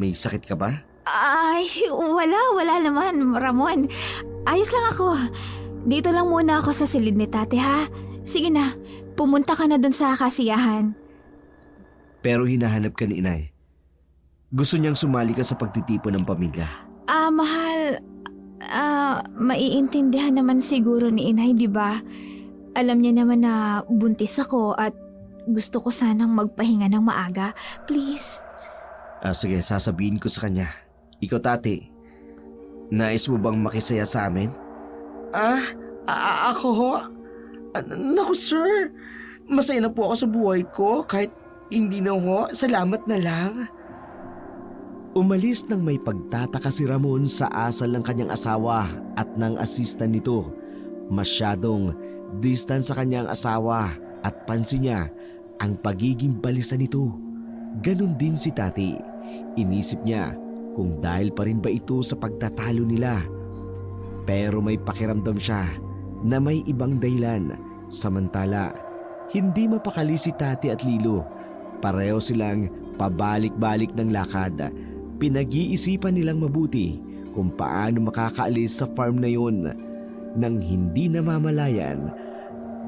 A: May sakit ka ba?
B: Ay, wala naman, Ramon. Ayos lang ako. Dito lang muna ako sa silid ni Tati, ha? Sige na, pumunta ka na dun sa kasiyahan.
A: Pero hinahanap ka ni Inay. Gusto niyang sumali ka sa pagtitipon ng pamilya.
B: Mahal, maiintindihan naman siguro ni Inay, di ba? Alam niya naman na buntis ako at gusto ko sanang magpahinga ng maaga. Please.
A: Sige, sasabihin ko sa kanya. Ikaw, Tati, nais mo bang makisaya sa amin?
D: Ako ho? Naku sir, masaya na po ako sa buhay ko kahit hindi na ho, salamat na lang.
A: Umalis nang may pagtataka si Ramon sa asal ng kanyang asawa at ng assistant nito. Masyadong distant sa kanyang asawa at pansin niya ang pagiging balisa nito. Ganon din si Tati. Inisip niya kung dahil pa rin ba ito sa pagtatalo nila. Pero may pakiramdam siya na may ibang dahilan. Samantala, hindi mapakali si Tati at Lilo. Pareho silang pabalik-balik ng lakad. Pinag-iisipan nilang mabuti kung paano makakaalis sa farm na yun nang hindi namamalayan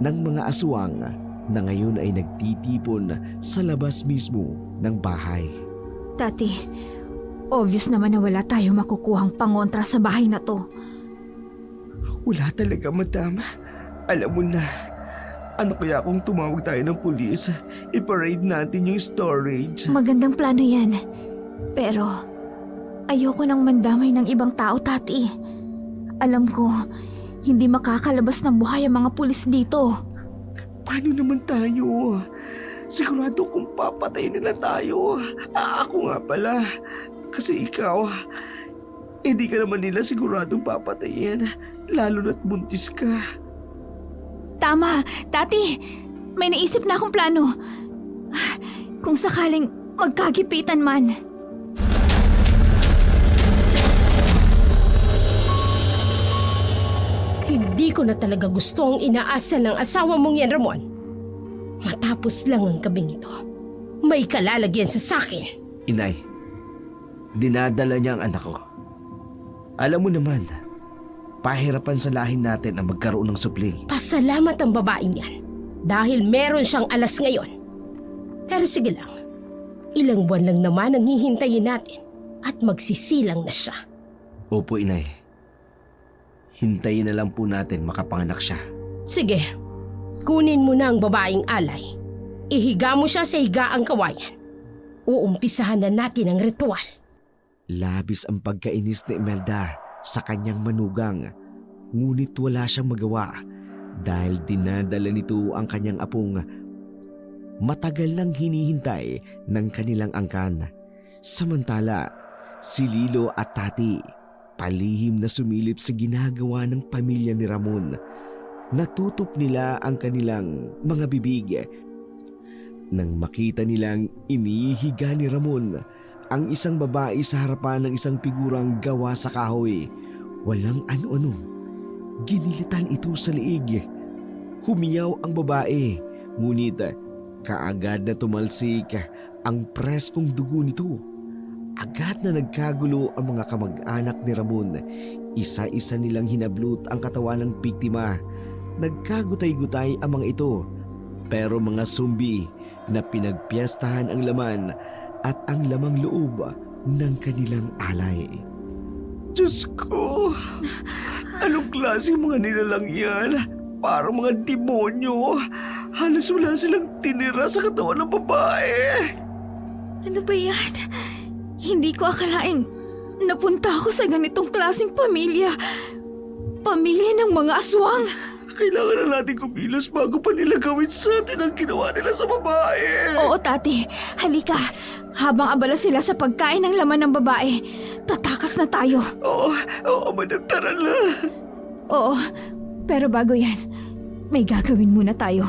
A: ng mga aswang na ngayon ay nagtitipon sa labas mismo ng bahay.
B: Tati, obvious naman na wala tayo makukuhang pangontra sa bahay na to.
D: Wala talaga, madam. Alam mo na, ano kaya kung tumawag tayo ng pulis? I-parade natin yung storage.
B: Magandang plano yan. Pero, ayoko nang mandamay ng ibang tao, Tati. Alam ko, hindi makakalabas ng buhay ang mga pulis dito.
D: Paano naman tayo? Sigurado kung papatayin nila tayo. Ako nga pala. Kasi ikaw, di ka naman nila siguradong papatayin. Lalo na't buntis ka.
B: Tama, Tati. May naisip na akong plano. Kung sakaling magkagipitan man.
C: Hindi ko na talaga gusto ang inaasal ng asawa mong yan, Ramon. Matapos lang ang gabing ito, may kalalagyan sa sakin.
A: Inay, dinadala niya ang anak ko. Alam mo naman, pahirapan sa lahin natin ang magkaroon ng supling.
C: Pasalamat ang babaeng yan dahil meron siyang alas ngayon. Pero sige lang, ilang buwan lang naman ang hihintayin natin at magsisilang na siya.
A: Opo, Inay. Hintayin na lang po natin makapanganak siya.
C: Sige, kunin mo na ang babaeng alay. Ihiga mo siya sa higaang kawayan. Uumpisahan na natin ang ritual.
A: Labis ang pagkainis ni Imelda sa kanyang manugang. Ngunit wala siyang magawa dahil dinadala nito ang kanyang apong matagal nang hinihintay ng kanilang angkan. Samantala, si Lilo at Tati palihim na sumilip sa ginagawa ng pamilya ni Ramon. Natutup nila ang kanilang mga bibig nang makita nilang inihiga ni Ramon ang isang babae sa harapan ng isang figurang gawa sa kahoy. Walang ano-ano. Ginilitan ito sa liig. Humiyaw ang babae, ngunit kaagad na tumalsik ang preskong dugo nito. Agad na nagkagulo ang mga kamag-anak ni Ramon. Isa-isa nilang hinablot ang katawan ng biktima. Nagkagutay-gutay ang mga ito. Pero mga zombie na pinagpiyastahan ang laman at ang lamang loob ng kanilang alay.
D: Diyos ko! Anong klase mga nilalang yan? Parang mga demonyo. Halos wala silang tinira sa katawan ng babae.
B: Ano ba yan? Hindi ko akalaing napunta ako sa ganitong klaseng pamilya. Pamilya ng mga aswang.
D: Kailangan na natin kumilos bago pa nila gawin sa atin ang ginawa nila sa babae.
B: Oo, Tati. Halika. Habang abala sila sa pagkain ng laman ng babae, tatakas na tayo.
D: Oo, madam, tara na.
B: Oo, pero bago yan, may gagawin muna tayo.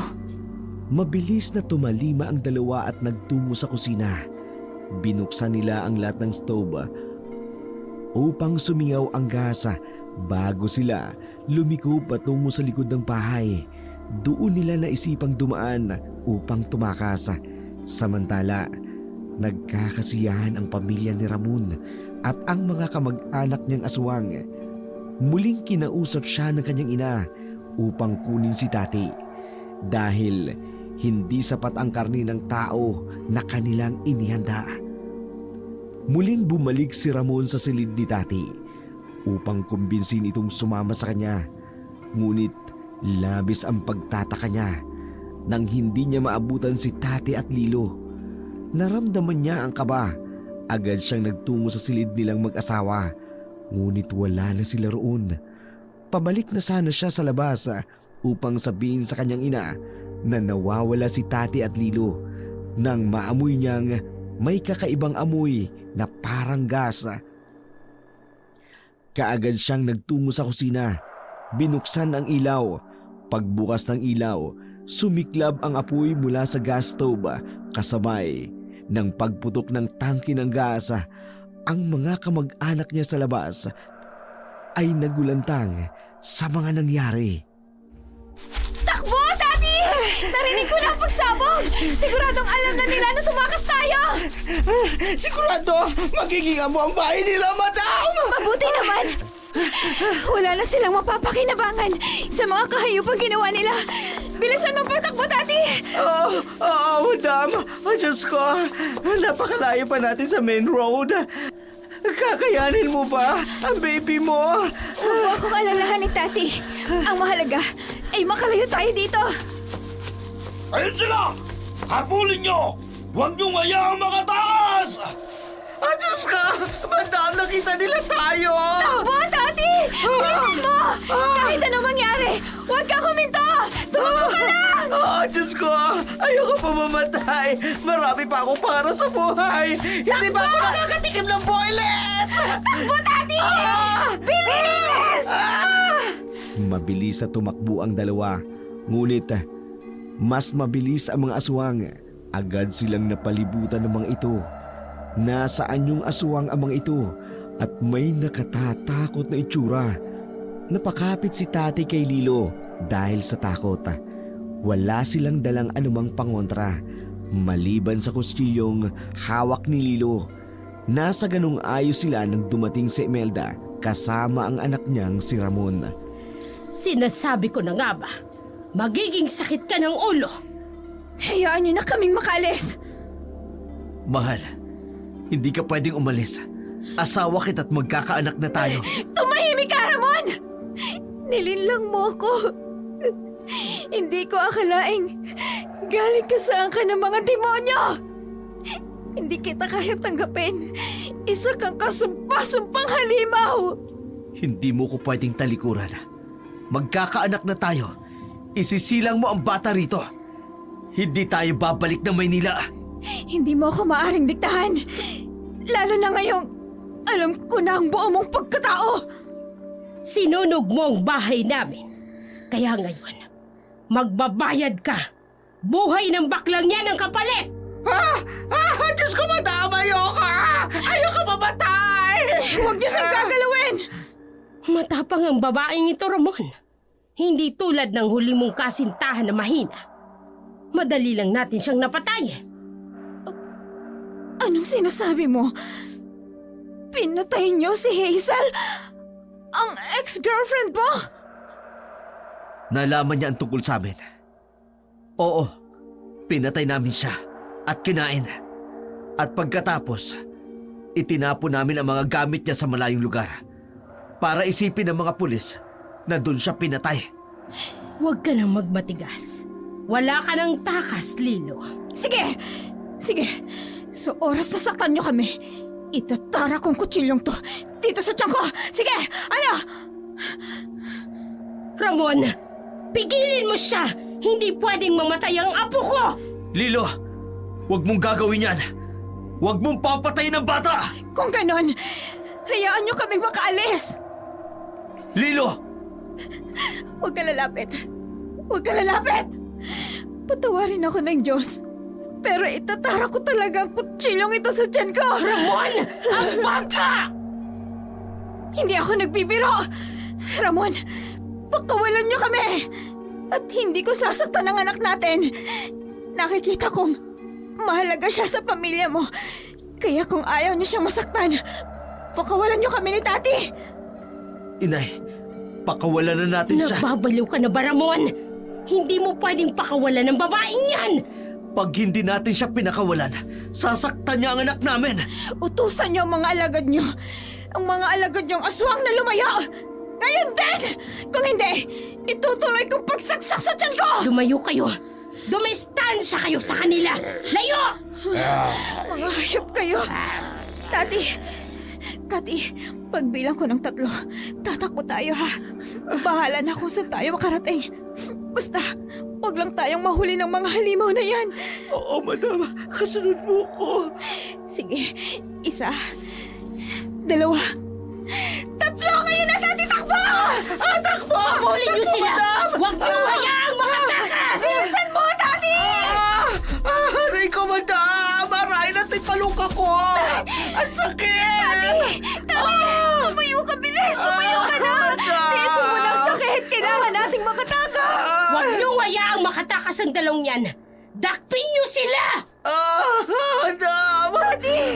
A: Mabilis na tumalima ang dalawa at nagtungo sa kusina. Binuksan nila ang lahat ng stove upang sumingaw ang gasa bago sila lumiko patungo sa likod ng bahay. Doon nila naisipang dumaan upang tumakas. Samantala, nagkakasiyahan ang pamilya ni Ramon at ang mga kamag-anak niyang aswang. Muling kinausap siya ng kanyang ina upang kunin si Tati dahil hindi sapat ang karni ng tao na kanilang inihanda. Muling bumalik si Ramon sa silid ni Tati upang kumbinsin itong sumama sa kanya. Ngunit Labis ang pagtataka niya nang hindi niya maabutan si Tati at Lilo. Naramdaman niya ang kaba. Agad siyang nagtungo sa silid nilang mag-asawa. Ngunit wala na sila roon. Pabalik na sana siya sa labas upang sabihin sa kanyang ina na nawawala si Tati at Lilo nang maamoy niyang may kakaibang amoy na parang gas. Kaagad siyang nagtungo sa kusina. Binuksan ang ilaw. Pagbukas ng ilaw, sumiklab ang apoy mula sa gas stove kasabay ng pagputok ng tangke ng gas. Ang mga kamag-anak niya sa labas ay nagulantang sa mga nangyari.
B: Takbo, Tati! Narinig ko na ang pagsabog! Siguradong alam na nila na tumakas tayo!
D: Sigurado, magiging amo ang bahay nila, madam!
B: Mabuti naman! Wala na silang mapapakinabangan sa mga kahayupang ginawa nila. Bilisan mo patakbo, Tati!
D: Madam. Diyos ko, napakalayo pa natin sa main road. Kakayanin mo ba ang baby mo?
B: Huwag mo akong alalahanin, Tati. Ang mahalaga ay makalayo tayo dito.
E: Ayun sila! Habulin nyo! Huwag niyong hayaang makataas!
D: Diyos ko, madam, nakita nila tayo.
B: Takbo, Tati! Bilisan mo! Kahit anong mangyari, huwag ka huminto! Tumakbo ka lang!
D: Diyos ko, ayoko pa mamatay. Marami pa akong para sa buhay. Hindi ba ako nakakatikim ng boylet?
B: Takbo, Tati! Bilis!
A: Mabilis na tumakbo ang dalawa. Ngunit mas mabilis ang mga aswang. Agad silang napalibutan ng mga ito. Nasaan yung aswang ang mga ito at may nakatatakot na itsura. Napakapit si Tati kay Lilo dahil sa takot. Wala silang dalang anumang pangontra maliban sa kustilyong hawak ni Lilo. Nasa ganung ayos sila nang dumating si Imelda kasama ang anak niyang si Ramon.
C: Sinasabi ko na nga ba, magiging sakit ka ng ulo.
B: Hayaan niyo na kaming makalis.
A: Mahal, hindi ka pwedeng umalis. Asawa kita't magkakaanak na tayo.
B: Tumahimik ka, Ramon! Nilinlang mo ako. Hindi ko akalaing galing ka sa angka ng mga demonyo. Hindi kita kaya tanggapin. Isa kang kasumpa-sumpang halimaw.
A: Hindi mo ko pwedeng talikuran. Magkakaanak na tayo. Isisilang mo ang bata rito. Hindi tayo babalik ng Maynila.
B: Hindi mo ako maaring diktahan. Lalo na ngayong alam ko na ang buo mong pagkatao.
C: Sinunog mo ang bahay namin. Kaya ngayon, magbabayad ka. Buhay ng baklang yan ang kapalit!
D: Diyos ko, madam, ayoko mamatay.
B: Huwag niyo siyang gagalawin!
C: Matapang ang babaeng ito, Ramon. Hindi tulad ng huli mong kasintahan na mahina. Madali lang natin siyang napatay.
B: Anong sinasabi mo? Pinatay niyo si Hazel? Ang ex-girlfriend mo?
A: Nalaman niya ang tungkol sa amin. Oo, pinatay namin siya at kinain. At pagkatapos, itinapon namin ang mga gamit niya sa malayong lugar para isipin ng mga pulis na doon siya pinatay.
C: Huwag ka nang magmatigas. Wala ka ng takas, Lilo.
B: Sige! Sige! Sa oras na saktan niyo kami, itatara kong kutsilyong to dito sa tiyan ko! Sige! Ano?
C: Ramon, pigilin mo siya! Hindi pwedeng mamatay ang apo ko!
A: Lilo, huwag mong gagawin yan. Huwag mong papatayin ang bata!
B: Kung ganon, hayaan niyo kaming makaalis!
A: Lilo!
B: Huwag ka lalapit! Huwag ka lalapit! Patawarin ako ng Diyos. Pero itatara ko talaga ang kutsilyong ito sa tiyan ko!
C: Ramon! Ang bata!
B: Hindi ako nagbibiro! Ramon, pakawalan niyo kami! At hindi ko sasaktan ang anak natin. Nakikita kong mahalaga siya sa pamilya mo. Kaya kung ayaw niyo siyang masaktan, pakawalan niyo kami ni Tati!
A: Inay, pakawalan na natin siya.
C: Nagbabaliw ka na ba, Ramon? Hindi mo pwedeng pakawalan ng babaeng yan!
A: Pag hindi natin siya pinakawalan, sasaktan niya ang anak namin.
B: Utusan niyo ang mga alagad niyo. Ang mga alagad niyong aswang na lumayo! Ngayon din! Kung hindi, itutuloy kong pagsaksak sa tiyan ko!
C: Lumayo kayo! Dumistansya kayo sa kanila! Layo!
B: Mga hayop kayo! Tati, pagbilang ko ng 3, tatakbo tayo ha. Bahala na kung saan tayo makarating. Basta, huwag lang tayong mahuli ng mga halimaw na yan.
D: Oo, madama. Kasunod mo ko.
B: Sige, 1, 2, 3, ngayon na Tati, takbo! Takbo!
C: Habulin niyo sila! Huwag niyo hayaang makatakas!
B: Bilisan mo, Tati!
D: Aray ko, madam! Aray natin paluka ko! Ang sakit!
B: Tati! Tumayo ka, bilis! Tumayo ka na! Tiisin mo na ang sakit! Kailangan nating makatakas!
C: Huwag niyo hayaang makatakas ang dalawang yan! Dakpin niyo sila!
D: Madam!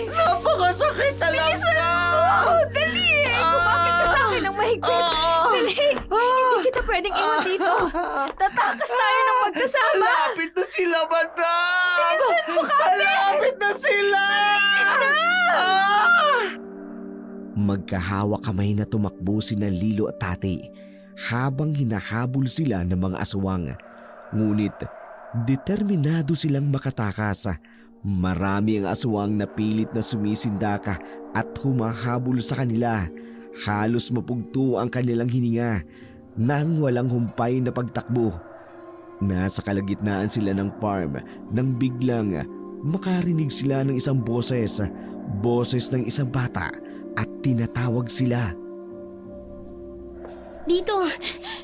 D: Napakasakit talaga!
B: Bilisan mo! Dali! Kumapit ka sa akin ng mahigpit! Dali! Hindi kita pwedeng iwan dito! Tatakas tayo ng magkasama!
D: Malapit na sila, madam!
B: Bilisan mo kami!
D: Malapit na sila!
A: Magkahawa kamay na tumakbo sina Lilo at Tati habang hinahabol sila ng mga aswang. Ngunit determinado silang makatakas. Marami ang aswang na pilit na sumisindaka at humahabol sa kanila. Halos mapugto ang kanilang hininga nang walang humpay na pagtakbo. Nasa kalagitnaan sila ng farm nang biglang makarinig sila ng isang boses ng isang bata at tinatawag sila.
C: Dito!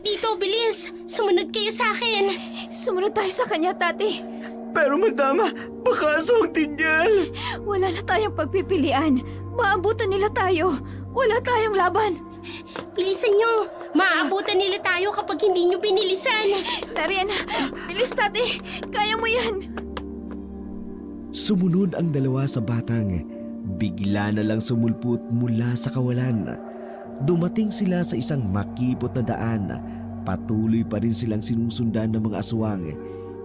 C: Dito, bilis! Sumunod kayo sa akin!
B: Sumunod tayo sa kanya, Tati!
D: Pero madama, baka aswang din yan!
B: Wala na tayong pagpipilian. Maabutan nila tayo. Wala tayong laban.
C: Bilisan niyo! Maaabutan nila tayo kapag hindi niyo binilisan!
B: Tarian, bilis, Tati! Kaya mo yan!
A: Sumunod ang dalawa sa batang. Bigla na lang sumulpot mula sa kawalan. Dumating sila sa isang makipot na daan. Patuloy pa rin silang sinusundan ng mga aswang.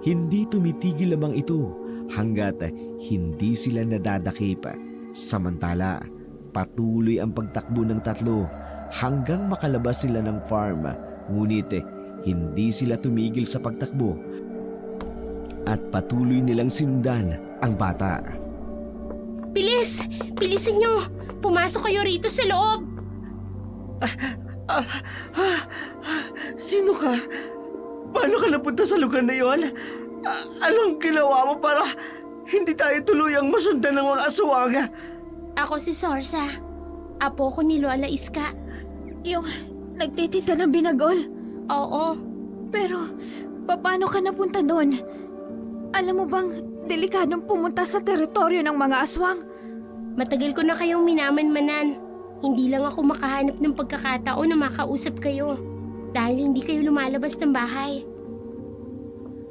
A: Hindi tumitigil lamang ito hanggat hindi sila nadadakip. Samantala, patuloy ang pagtakbo ng 3 hanggang makalabas sila ng farm. Ngunit hindi sila tumigil sa pagtakbo at patuloy nilang sinundan ang bata.
C: Bilis! Bilisan niyo! Pumasok kayo rito sa loob!
D: Sino ka? Paano ka napunta sa lugar na yon? Anong ginawa mo para hindi tayo tuluyang masundan ng mga aswang?
C: Ako si Sorsa. Apo ko ni Lola Iska.
B: Yung nagtitinda ng binagol.
C: Oo.
B: Pero, paano ka napunta doon? Alam mo bang delikadong pumunta sa teritoryo ng mga aswang?
C: Matagal ko na kayong minamanmanan. Hindi lang ako makahanap ng pagkakataon na makausap kayo. Dahil hindi kayo lumalabas ng bahay.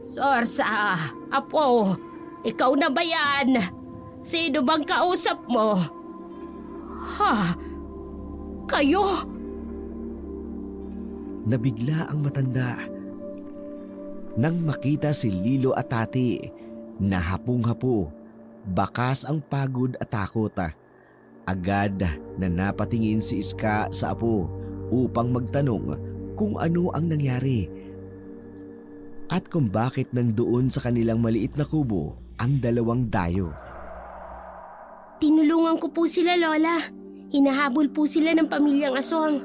C: Sorsa, Apo, ikaw na ba yan? Sino bang kausap mo? Ha? Kayo?
A: Nabigla ang matanda nang makita si Lilo at Tati na hapong-hapo. Bakas ang pagod at takot. Agad na napatingin si Iska sa apo upang magtanong kung ano ang nangyari at kung bakit nandoon sa kanilang maliit na kubo ang 2 dayo.
C: Tinulungan ko po sila, Lola. Hinahabol po sila ng pamilyang aswang.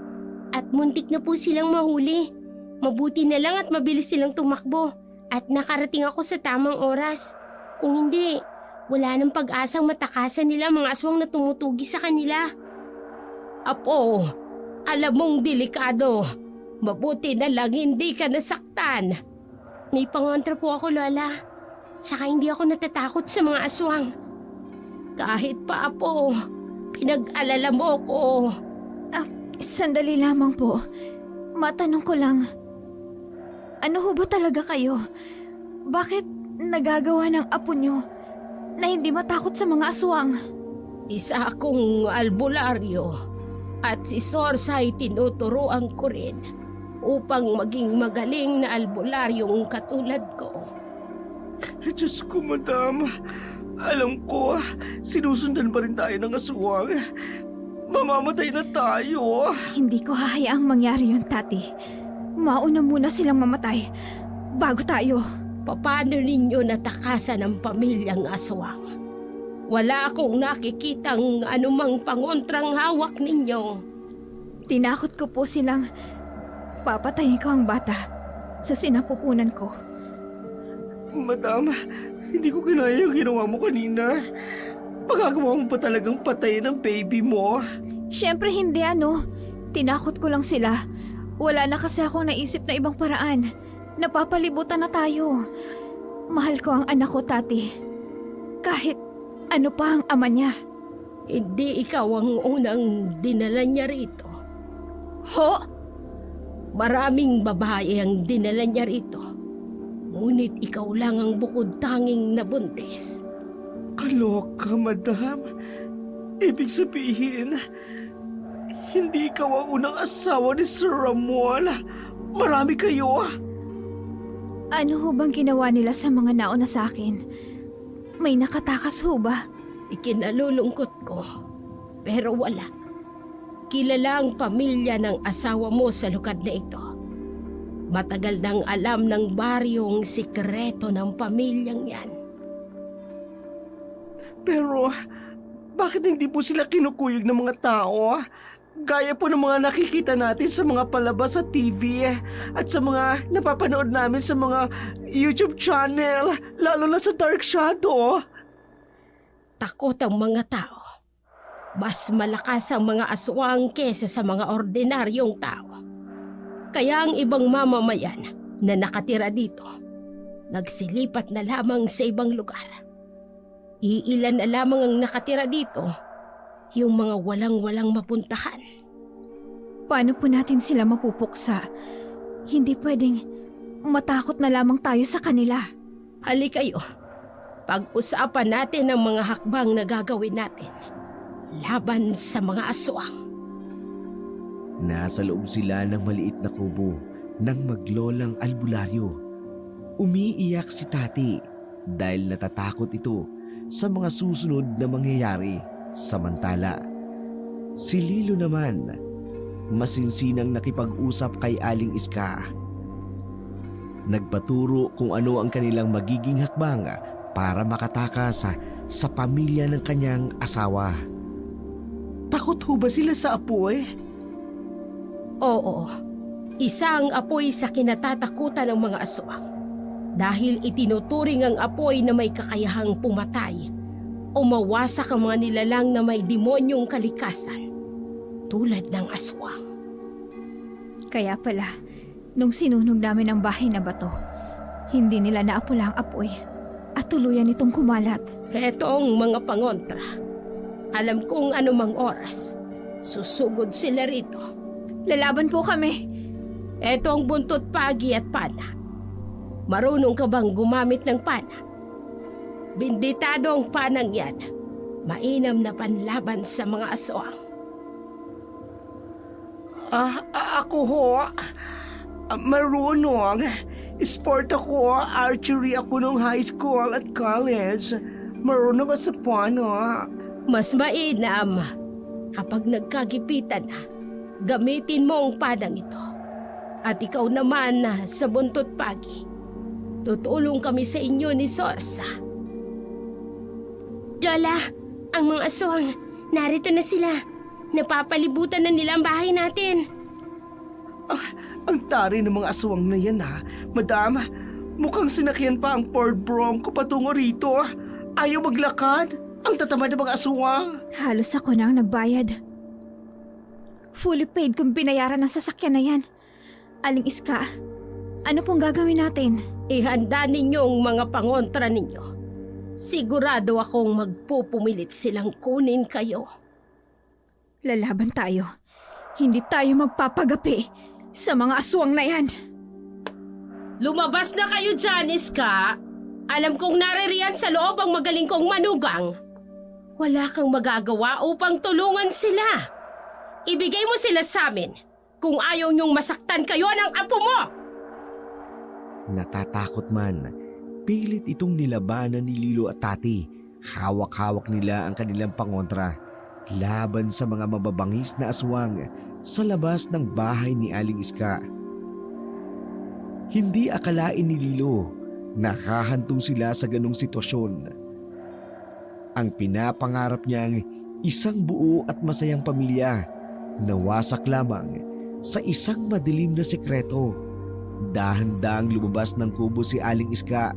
C: At muntik na po silang mahuli. Mabuti na lang at mabilis silang tumakbo. At nakarating ako sa tamang oras. Kung hindi, wala nang pag-asang matakasan nila mga aswang na tumutugi sa kanila. Apo, alam mong delikado. Mabuti na lang hindi ka nasaktan. May pangontra po ako, Lola. Saka hindi ako natatakot sa mga aswang. Kahit pa, Apo, pinag-alala mo ko.
B: Sandali lamang po. Matanong ko lang. Ano ho ba talaga kayo? Bakit nagagawa ng apo nyo na hindi matakot sa mga aswang?
C: Isa akong albularyo at si Sorsa ay tinuturoan ko rin upang maging magaling na albularyong katulad ko.
D: Diyos ko, madam. Alam ko, sinusundan pa rin tayo ng aswang. Mamamatay na tayo.
B: Hindi ko hahayaang mangyari yun, Tati. Mauna muna silang mamatay bago tayo.
C: Paano ninyo natakasan ang pamilyang aswang? Wala akong nakikitang anumang pangontrang hawak ninyo.
B: Tinakot ko po silang papatayin ko ang bata sa sinapupunan ko.
D: Madam, hindi ko kinaya yung ginawa mo kanina. Magagawa mo pa talagang patayin ang baby mo.
B: Siyempre hindi Tinakot ko lang sila. Wala na kasi akong naisip na ibang paraan. Napapalibutan na tayo. Mahal ko ang anak ko, Tati. Kahit ano pa ang ama niya.
C: Hindi ikaw ang unang dinala niya rito.
B: Ho?
C: Maraming babae ang dinala niya rito. Ngunit ikaw lang ang bukod tanging nabuntis.
D: Kaloka, madam. Ibig sabihin, hindi ikaw ang unang asawa ni Sir Ramon. Marami kayo.
B: Ano ho bang ginawa nila sa mga nauna sa akin? May nakatakas ho ba?
C: Ikinalulungkot ko, pero wala. Kilala ang pamilya ng asawa mo sa lugar na ito. Matagal nang alam ng baryong sikreto ng pamilyang yan.
D: Pero, bakit hindi po sila kinukuyog ng mga tao? Gaya po ng mga nakikita natin sa mga palabas sa TV at sa mga napapanood namin sa mga YouTube channel, lalo na sa Dark Shadow.
C: Takot ang mga tao. Mas malakas ang mga aswang kesa sa mga ordinaryong tao. Kaya ang ibang mamamayan na nakatira dito, nagsilipat na lamang sa ibang lugar. Iilan na lamang ang nakatira dito, yung mga walang-walang mapuntahan.
B: Paano po natin sila mapupuksa? Hindi pwedeng matakot na lamang tayo sa kanila.
C: Hali kayo, pag-usapan natin ang mga hakbang na gagawin natin laban sa mga aswang.
A: Nasa loob sila ng maliit na kubo ng maglolang albularyo. Umiiyak si Tati dahil natatakot ito sa mga susunod na mangyayari. Samantala, si Lilo naman, masinsinang nakipag-usap kay Aling Iska. Nagpaturo kung ano ang kanilang magiging hakbang para makatakas sa pamilya ng kanyang asawa.
D: Takot ho ba sila sa apoy?
C: Oo, isang apoy sa kinatatakutan ng mga aswang. Dahil itinuturing ang apoy na may kakayahang pumatay o mawasak ang mga nilalang na may demonyong kalikasan, tulad ng aswang.
B: Kaya pala, nung sinunog namin ang bahay na bato, hindi nila naapula ang apoy at tuluyan itong kumalat.
C: Hetong mga pangontra, alam kong anumang oras, susugod sila rito.
B: Lalaban po kami.
C: Eto ang buntot pagi at pana. Marunong ka bang gumamit ng pana? Binditado ang panang yan. Mainam na panlaban sa mga aswang.
D: Ako ho, marunong. Sport ako, archery ako nung high school at college. Marunong ka sa pano.
C: Mas mainam kapag nagkagipitan na, gamitin mo ang padang ito. At ikaw naman sa buntot pagi, tutulong kami sa inyo ni Sorsa. Lola, ang mga aswang, narito na sila. Napapalibutan na nila ang bahay natin.
D: Ang tari ng mga aswang na yan ha. Madam, mukhang sinakyan pa ang Ford Bronco patungo rito. Ayaw maglakad. Ang tatamad ng mga aswang.
B: Halos ako na ang nagbayad. Fully paid kung binayaran ng sasakyan na yan. Aling Iska, ano pong gagawin natin?
C: Ihanda ninyong mga pangontra ninyo. Sigurado akong magpupumilit silang kunin kayo.
B: Lalaban tayo. Hindi tayo magpapagapi sa mga aswang na yan.
C: Lumabas na kayo dyan, Iska. Alam kong naririyan sa loob ang magaling kong manugang. Wala kang magagawa upang tulungan sila. Ibigay mo sila sa amin kung ayaw niyong masaktan kayo ng apo mo.
A: Natatakot man, pilit itong nilabanan ni Lilo at Tati. Hawak-hawak nila ang kanilang pangontra. laban sa mga mababangis na aswang sa labas ng bahay ni Aling Iska. Hindi akalain ni Lilo na hahantong sila sa ganong sitwasyon. Ang pinapangarap niyang isang buo at masayang pamilya nawasak lamang sa isang madilim na sekreto. Dahan-dahang lumabas ng kubo si Aling Iska.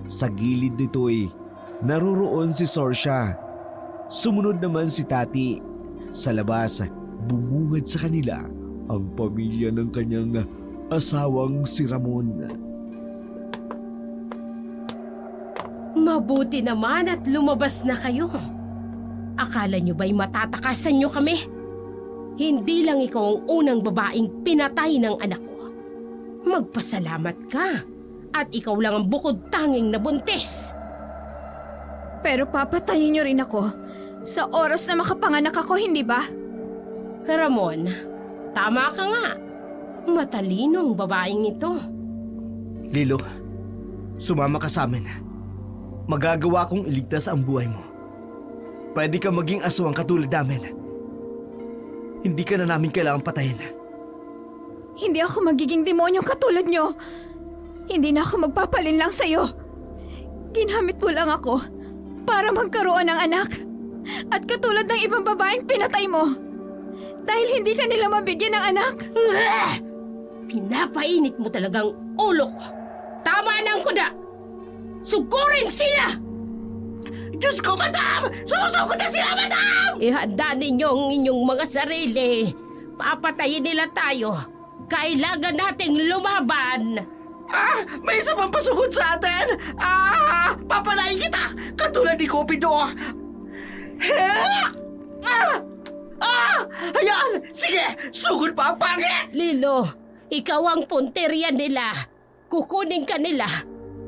A: Sa gilid nito'y naroroon si Sorsha. Sumunod naman si Tati. Sa labas, bumungad sa kanila ang pamilya ng kanyang asawang si Ramon.
C: Mabuti naman at lumabas na kayo. Akala nyo ba'y matatakasan nyo kami? Hindi lang ikaw ang unang babaeng pinatay ng anak ko. Magpasalamat ka. At ikaw lang ang bukod tanging nabuntis.
B: Pero papatayin niyo rin ako sa oras na makapanganak ako, hindi ba?
C: Ramon, tama ka nga. Matalino ang babaeng ito.
A: Lilo, sumama ka sa amin. Magagawa kong iligtas ang buhay mo. Pwede ka maging aswang katulad namin. Hindi ka na namin kailangang patayin.
B: Hindi ako magiging demonyong katulad niyo. Hindi na ako magpapalinlang sa'yo. Ginamit mo lang ako para magkaroon ng anak. At katulad ng ibang babaeng pinatay mo. Dahil hindi ka nila mabigyan ng anak.
C: Pinapainit mo talagang ulo ko. Tama na ang kuda. Sugurin sila!
D: Diyos ko, madam! Susugot na sila, madam!
C: Ihanda ninyo ang inyong mga sarili. Papatayin nila tayo. Kailangan nating lumaban.
D: May isa pang pasugod sa atin! Papalain kita! Katulad ni Cupido! Hayaan! Sige! Sugod pa ang pangit!
C: Lilo, ikaw ang punteriya nila. Kukunin ka nila.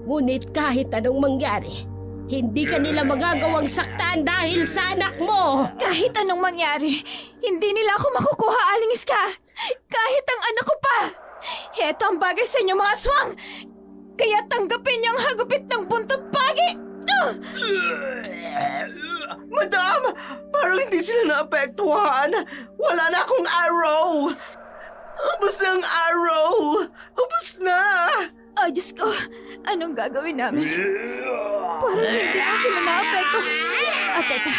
C: Ngunit kahit anong mangyari, hindi ka nila magagawang saktan dahil sa anak mo.
B: Kahit anong mangyari, hindi nila ako makukuha, Aling Iska. Kahit ang anak ko pa. Heto ang bagay sa inyo, mga aswang. Kaya tanggapin niyo ang hagupit ng buntot pagi.
D: Madam! Parang hindi sila naapektuhan! Wala na akong arrow! Ubus na ang arrow! Ubus na!
B: Ay, Diyos ko. Anong gagawin namin? Parang hindi na sila naapekto. At teka,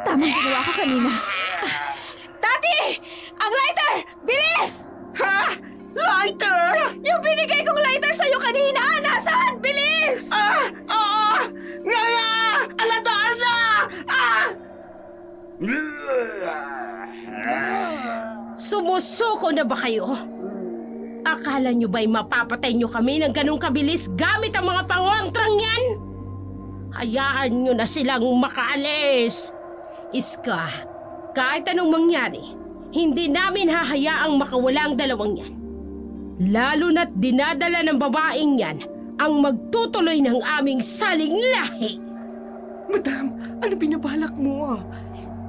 B: tamang ginawa ko kanina. Tati! Ang lighter! Bilis!
D: Ha? Lighter?
B: Yung binigay kong lighter sa'yo kanina! Nasaan? Bilis!
D: Oo! Nga! Aladaan na!
C: Sumusuko na ba kayo? Akala nyo ba'y mapapatay nyo kami ng ganong kabilis gamit ang mga pangontrang yan? Hayaan nyo na silang makaalis. Iska, kahit anong mangyari, hindi namin hahayaang makawala ang dalawang yan. Lalo na't dinadala ng babaeng yan ang magtutuloy ng aming saling lahi.
D: Madam, ano binabalak mo?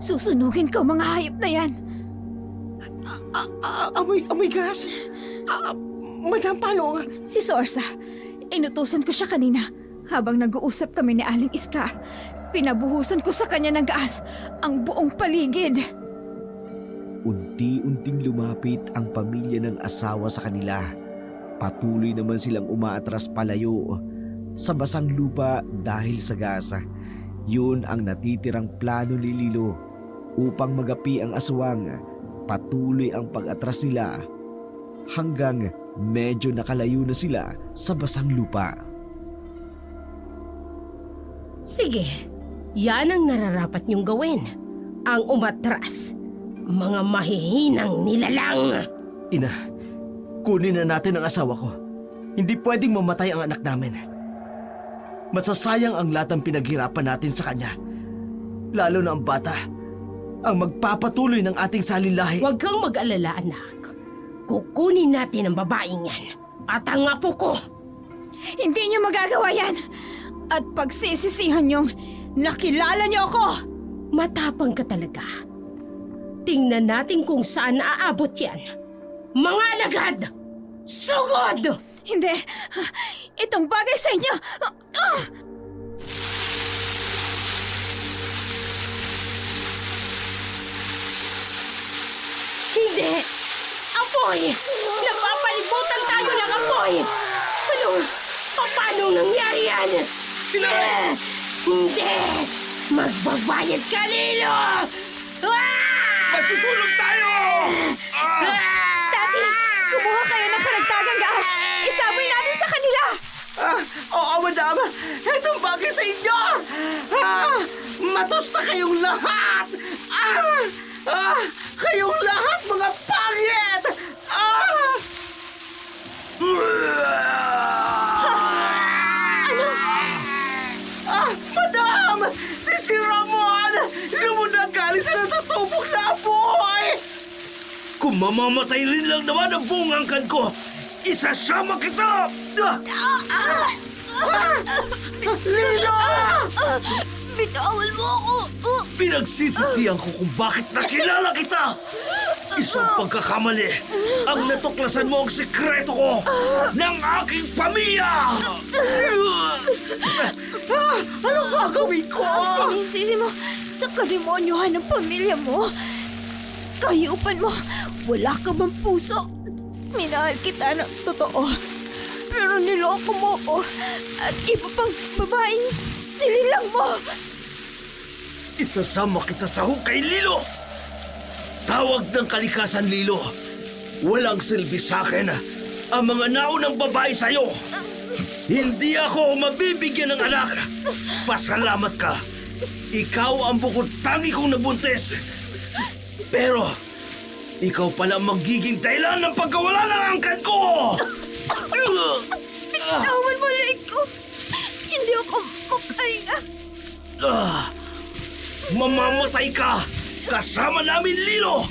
B: Susunugin ko mga hayop na yan.
D: Amoy gas? Madam, paano?
B: Si Sorsa, inutusan ko siya kanina habang nag-uusap kami ni Aling Iska. Pinabuhusan ko sa kanya ng gas ang buong paligid.
A: Unti-unting lumapit ang pamilya ng asawa sa kanila. Patuloy naman silang umaatras palayo sa basang lupa dahil sa gasa. Yun ang natitirang plano ni Lilo upang magapi ang aswang. Patuloy ang pag-atras nila hanggang medyo nakalayo na sila sa basang lupa.
C: Sige, yan ang nararapat niyong gawin. Ang umatras. Mga mahihinang nilalang.
A: Ina, kunin na natin ang asawa ko. Hindi pwedeng mamatay ang anak namin. Masasayang ang lahat ng pinaghirapan natin sa kanya. Lalo na ang bata, ang magpapatuloy ng ating salinlahi.
C: Huwag kang mag-alala, anak. Kukunin natin ang babaeng yan at ang apo ko.
B: Hindi niyo magagawa yan. At pagsisisihan niyong nakilala niyo ako.
C: Matapang ka talaga. Tingnan natin kung saan aabot yan. Mga alagad! Sugod!
B: Hindi. Itong bagay sa inyo.
C: Hindi! Apoy! Napapalibutan tayo ng apoy! Paano nangyari yan? Hindi! Magbabayad ka, Lilo!
E: Masusunog tayo!
B: Daddy, kumuha kayo ng karagdagang gas. Isaboy natin sa kanila.
D: Oo, madam. Itong bagay sa inyo. Matusta kayong lahat. Kayong lahat, mga pangit. Madam! Si Ramon! Lumunang galing sa natatubog na apoy!
E: Kung mamamatay rin lang naman ang buong angkan ko, isasama kita!
D: Lilo!
B: Bitawan mo ako.
E: Pinagsisisihan ko kung bakit nakilala kita! Isang pagkakamali ang natuklasan mo ang sikreto ko ng aking pamilya!
D: Anong gagawin ko?
B: Sininsisi mo sa kademonyohan ng pamilya mo. Kayupan mo, wala ka bang puso? Minahal kita ng totoo. Pero niloko mo ko at iba pang babaeng nililang mo.
E: Isasama kita sa hukay, Lilo! Tawag ng kalikasan, Lilo. Walang silbi sa akin ang mga naunang babae sa'yo. Hindi ako mabibigyan ng anak. Pasalamat ka. Ikaw ang bukod tangi kong nabuntis. Pero, ikaw pala ang magiging dahilan ng pagkawala ng angkan ko!
B: Bitawan mo leg ko. Hindi ako makahinga.
E: Mamamatay ka! Kasama namin, Lilo!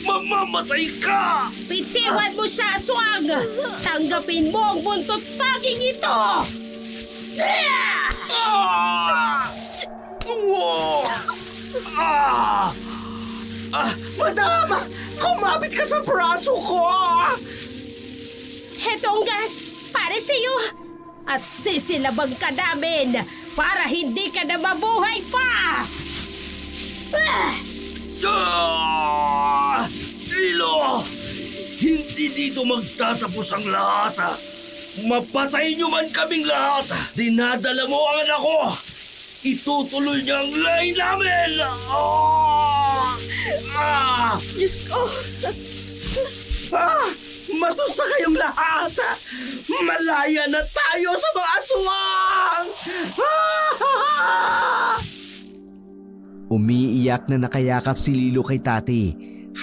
E: Mamamatay ka!
C: Bitiwan mo siya, aswang! Tanggapin mo ang buntot paging ito!
D: Madam! Kumapit ka sa braso ko!
C: Heto ang gas para sa iyo! At sisilabang ka namin para hindi ka na mabuhay pa!
E: Lilo! Hindi dito magtatapos ang lahat. Mapatay niyo man kaming lahat. Dinadala mo ang anak ko. Itutuloy niya ang lahi namin.
B: Diyos ko.
D: Matusta kayong lahat! Malaya na tayo sa mga aswang!
A: Umiiyak na nakayakap si Lilo kay Tati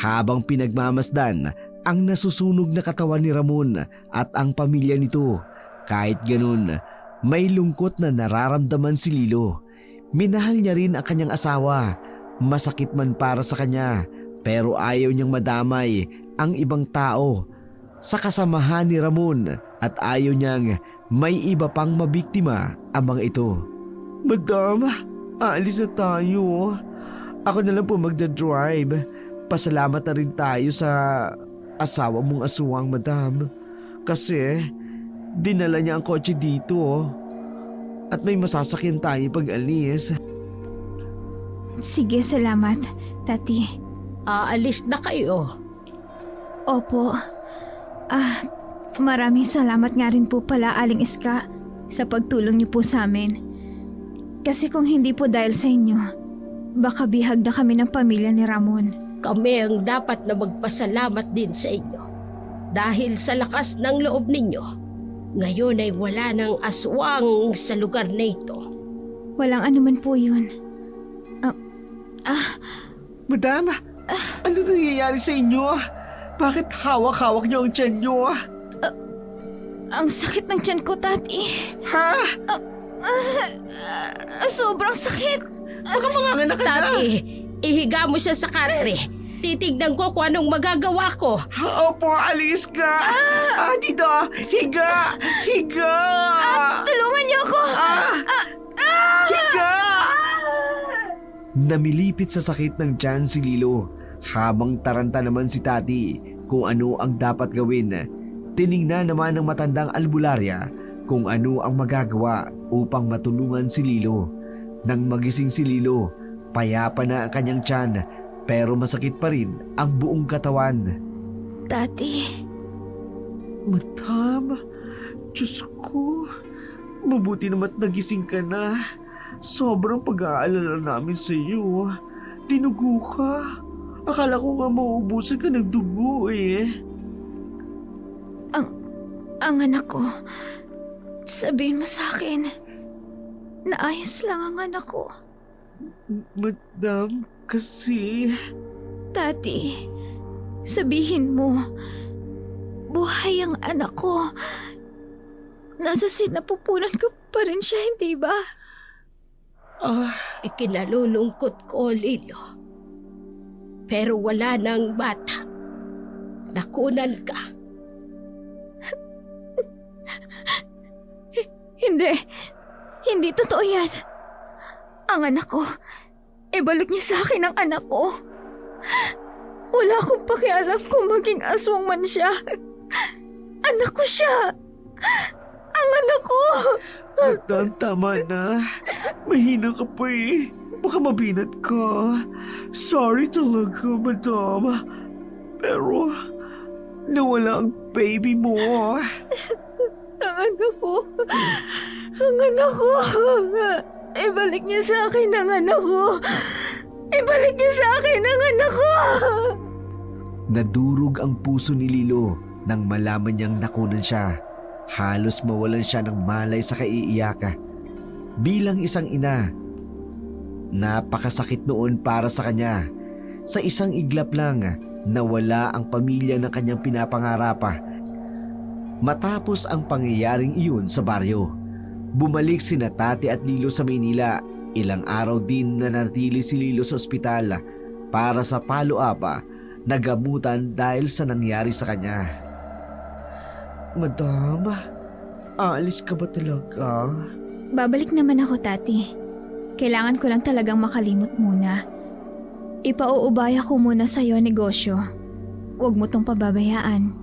A: habang pinagmamasdan ang nasusunog na katawan ni Ramon at ang pamilya nito. Kahit ganun, may lungkot na nararamdaman si Lilo. Minahal niya rin ang kanyang asawa. Masakit man para sa kanya, pero ayaw niyang madamay ang ibang tao sa kasamahan ni Ramon at ayaw niyang may iba pang mabiktima ang mga ito.
D: Madam, aalis na tayo. Ako na lang po magdadrive. Pasalamat na rin tayo sa asawa mong aswang, madam. Kasi dinala niya ang kotse dito. At may masasakyan tayo pag alis.
B: Sige, salamat, Tati.
C: Aalis na kayo.
B: Opo. Maraming salamat nga rin po pala, Aling Iska, sa pagtulong niyo po sa amin. Kasi kung hindi po dahil sa inyo, baka bihag na kami ng pamilya ni Ramon.
C: Kami ang dapat na magpasalamat din sa inyo. Dahil sa lakas ng loob ninyo, ngayon ay wala ng aswang sa lugar na ito.
B: Walang anuman po yun.
D: Madam, ano nangyayari sa inyo? Bakit hawak-hawak niyo ang tiyan niyo?
B: Ang sakit ng tiyan ko, Tati.
D: Ha?
B: Sobrang sakit.
D: Baka manganganak ka na.
C: Tati, ihiga mo siya sa katre. Titignan ko kung anong magagawa ko.
D: Opo, alis ka. Dito, higa. Higa.
B: Tulungan niyo ako.
D: Higa.
A: Namilipit sa sakit ng tiyan si Lilo habang taranta naman si Tati kung ano ang dapat gawin. Tiningnan naman ng matandang albularya kung ano ang magagawa upang matulungan si Lilo. Nang magising si Lilo, payapa na ang kanyang tiyan pero masakit pa rin ang buong katawan.
B: Tati,
D: Madam, Diyos ko, mabuti naman nagising ka na. Sobrang pag-aalala namin sa iyo. Tinugo ka. Akala ko nga mauubusan ka ng dugo eh.
B: ang anak ko. Sabihin mo sa akin, naayos lang ang anak ko.
D: Madam, kasi...
B: Tati, sabihin mo, buhay ang anak ko. Nasa sinapupunan ko pa rin siya, hindi ba?
C: Ikinalulungkot ko, Lilo. Pero wala nang bata. Nakunan ka.
B: Hindi totoo yan. Ang anak ko, ibalik niyo sa akin ang anak ko. Wala akong pakialam kung maging aswang man siya. Anak ko siya. Ang anak ko.
D: Madam, tama na. Mahina ka pa eh. Baka mabinat ka. Sorry talaga, madam. Pero, nawala ang baby mo.
B: Ang anak ko. Ang anak ko. Ibalik niyo sa akin ang anak ko. Ibalik niyo sa akin ang anak ko.
A: Nadurog ang puso ni Lilo nang malaman niyang nakunan siya. Halos mawalan siya ng malay sa kaiiyaka. Bilang isang ina, napakasakit noon para sa kanya. Sa isang iglap lang, nawala ang pamilya ng kanyang pinapangarap. Matapos ang pangyayaring iyon sa baryo, bumalik sina Tati at Lilo sa Maynila. Ilang araw din nanatili si Lilo sa ospital para sa follow-up na gamutan dahil sa nangyari sa kanya.
D: Madam, aalis ka ba talaga?
B: Babalik naman ako, Tati. Kailangan ko lang talagang makalimot muna. Ipauubaya ko muna sa'yo ang negosyo. Huwag mo tong pababayaan.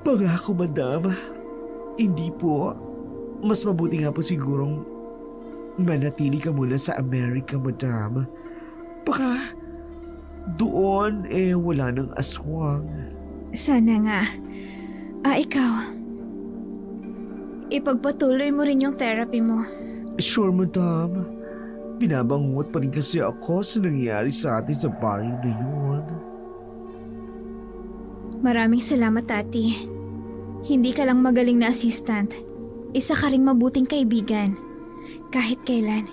D: Pangako, madam. Hindi po. Mas mabuti nga po sigurong manatili ka muna sa Amerika, madam. Baka doon wala ng aswang.
B: Sana nga. Ikaw. Ipagpatuloy mo rin yung therapy mo.
D: Sure, madam. Binabangot pa rin kasi ako sa nangyari sa atin sa baryo na yun.
B: Maraming salamat, Tati. Hindi ka lang magaling na assistant. Isa ka ring mabuting kaibigan. Kahit kailan,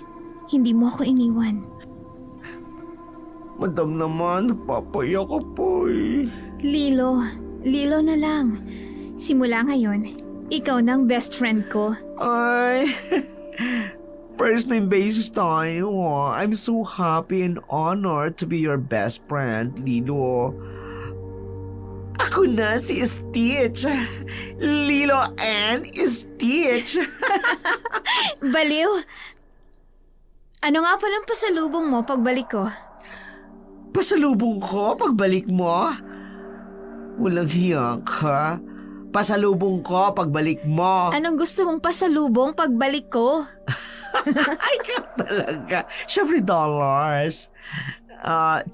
B: hindi mo ako iniwan.
D: Madam naman, napapaya ka po eh.
B: Lilo na lang. Simula ngayon, ikaw na ang best friend ko.
D: Ay, first name basis tayo. I'm so happy and honored to be your best friend, Lilo. Ako na si Stitch. Lilo and Stitch.
B: Baliw! Ano nga palang pasalubong mo pagbalik ko?
D: Pasalubong ko pagbalik mo? Walang hiya ka. Pasalubong ko pagbalik mo.
B: Anong gusto mong pasalubong pagbalik ko?
D: Ay, ka talaga. Syempre dollars.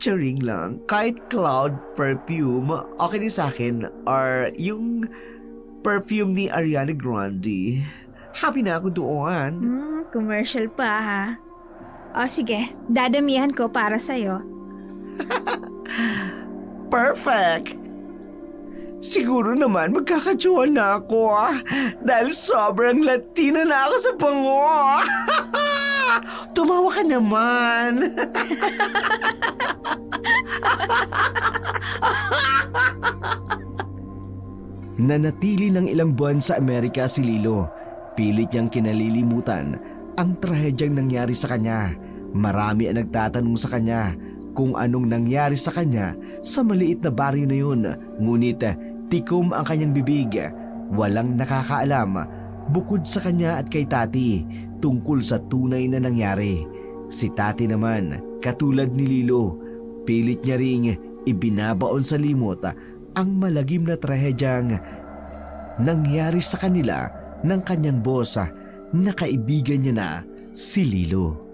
D: Charing lang. Kahit cloud perfume, okay din sa akin. Or yung perfume ni Ariana Grande. Happy na ako doon.
B: Commercial pa ha. O sige, dadamihan ko para sa'yo.
D: Perfect! Siguro naman magkakatsuhan na ako dahil sobrang Latina na ako sa bango. Tumawa ka naman.
A: Nanatili ng ilang buwan sa Amerika si Lilo. Pilit niyang kinalilimutan ang trahedyang nangyari sa kanya. Marami ang nagtatanong sa kanya kung anong nangyari sa kanya sa maliit na baryo na yun. Ngunit tikom ang kanyang bibig. Walang nakakaalam bukod sa kanya at kay Tati tungkol sa tunay na nangyari. Si Tati naman, katulad ni Lilo, pilit niya ring ibinabaon sa limot ang malagim na trahedyang nangyari sa kanila ng kanyang boss na kaibigan niya na si Lilo.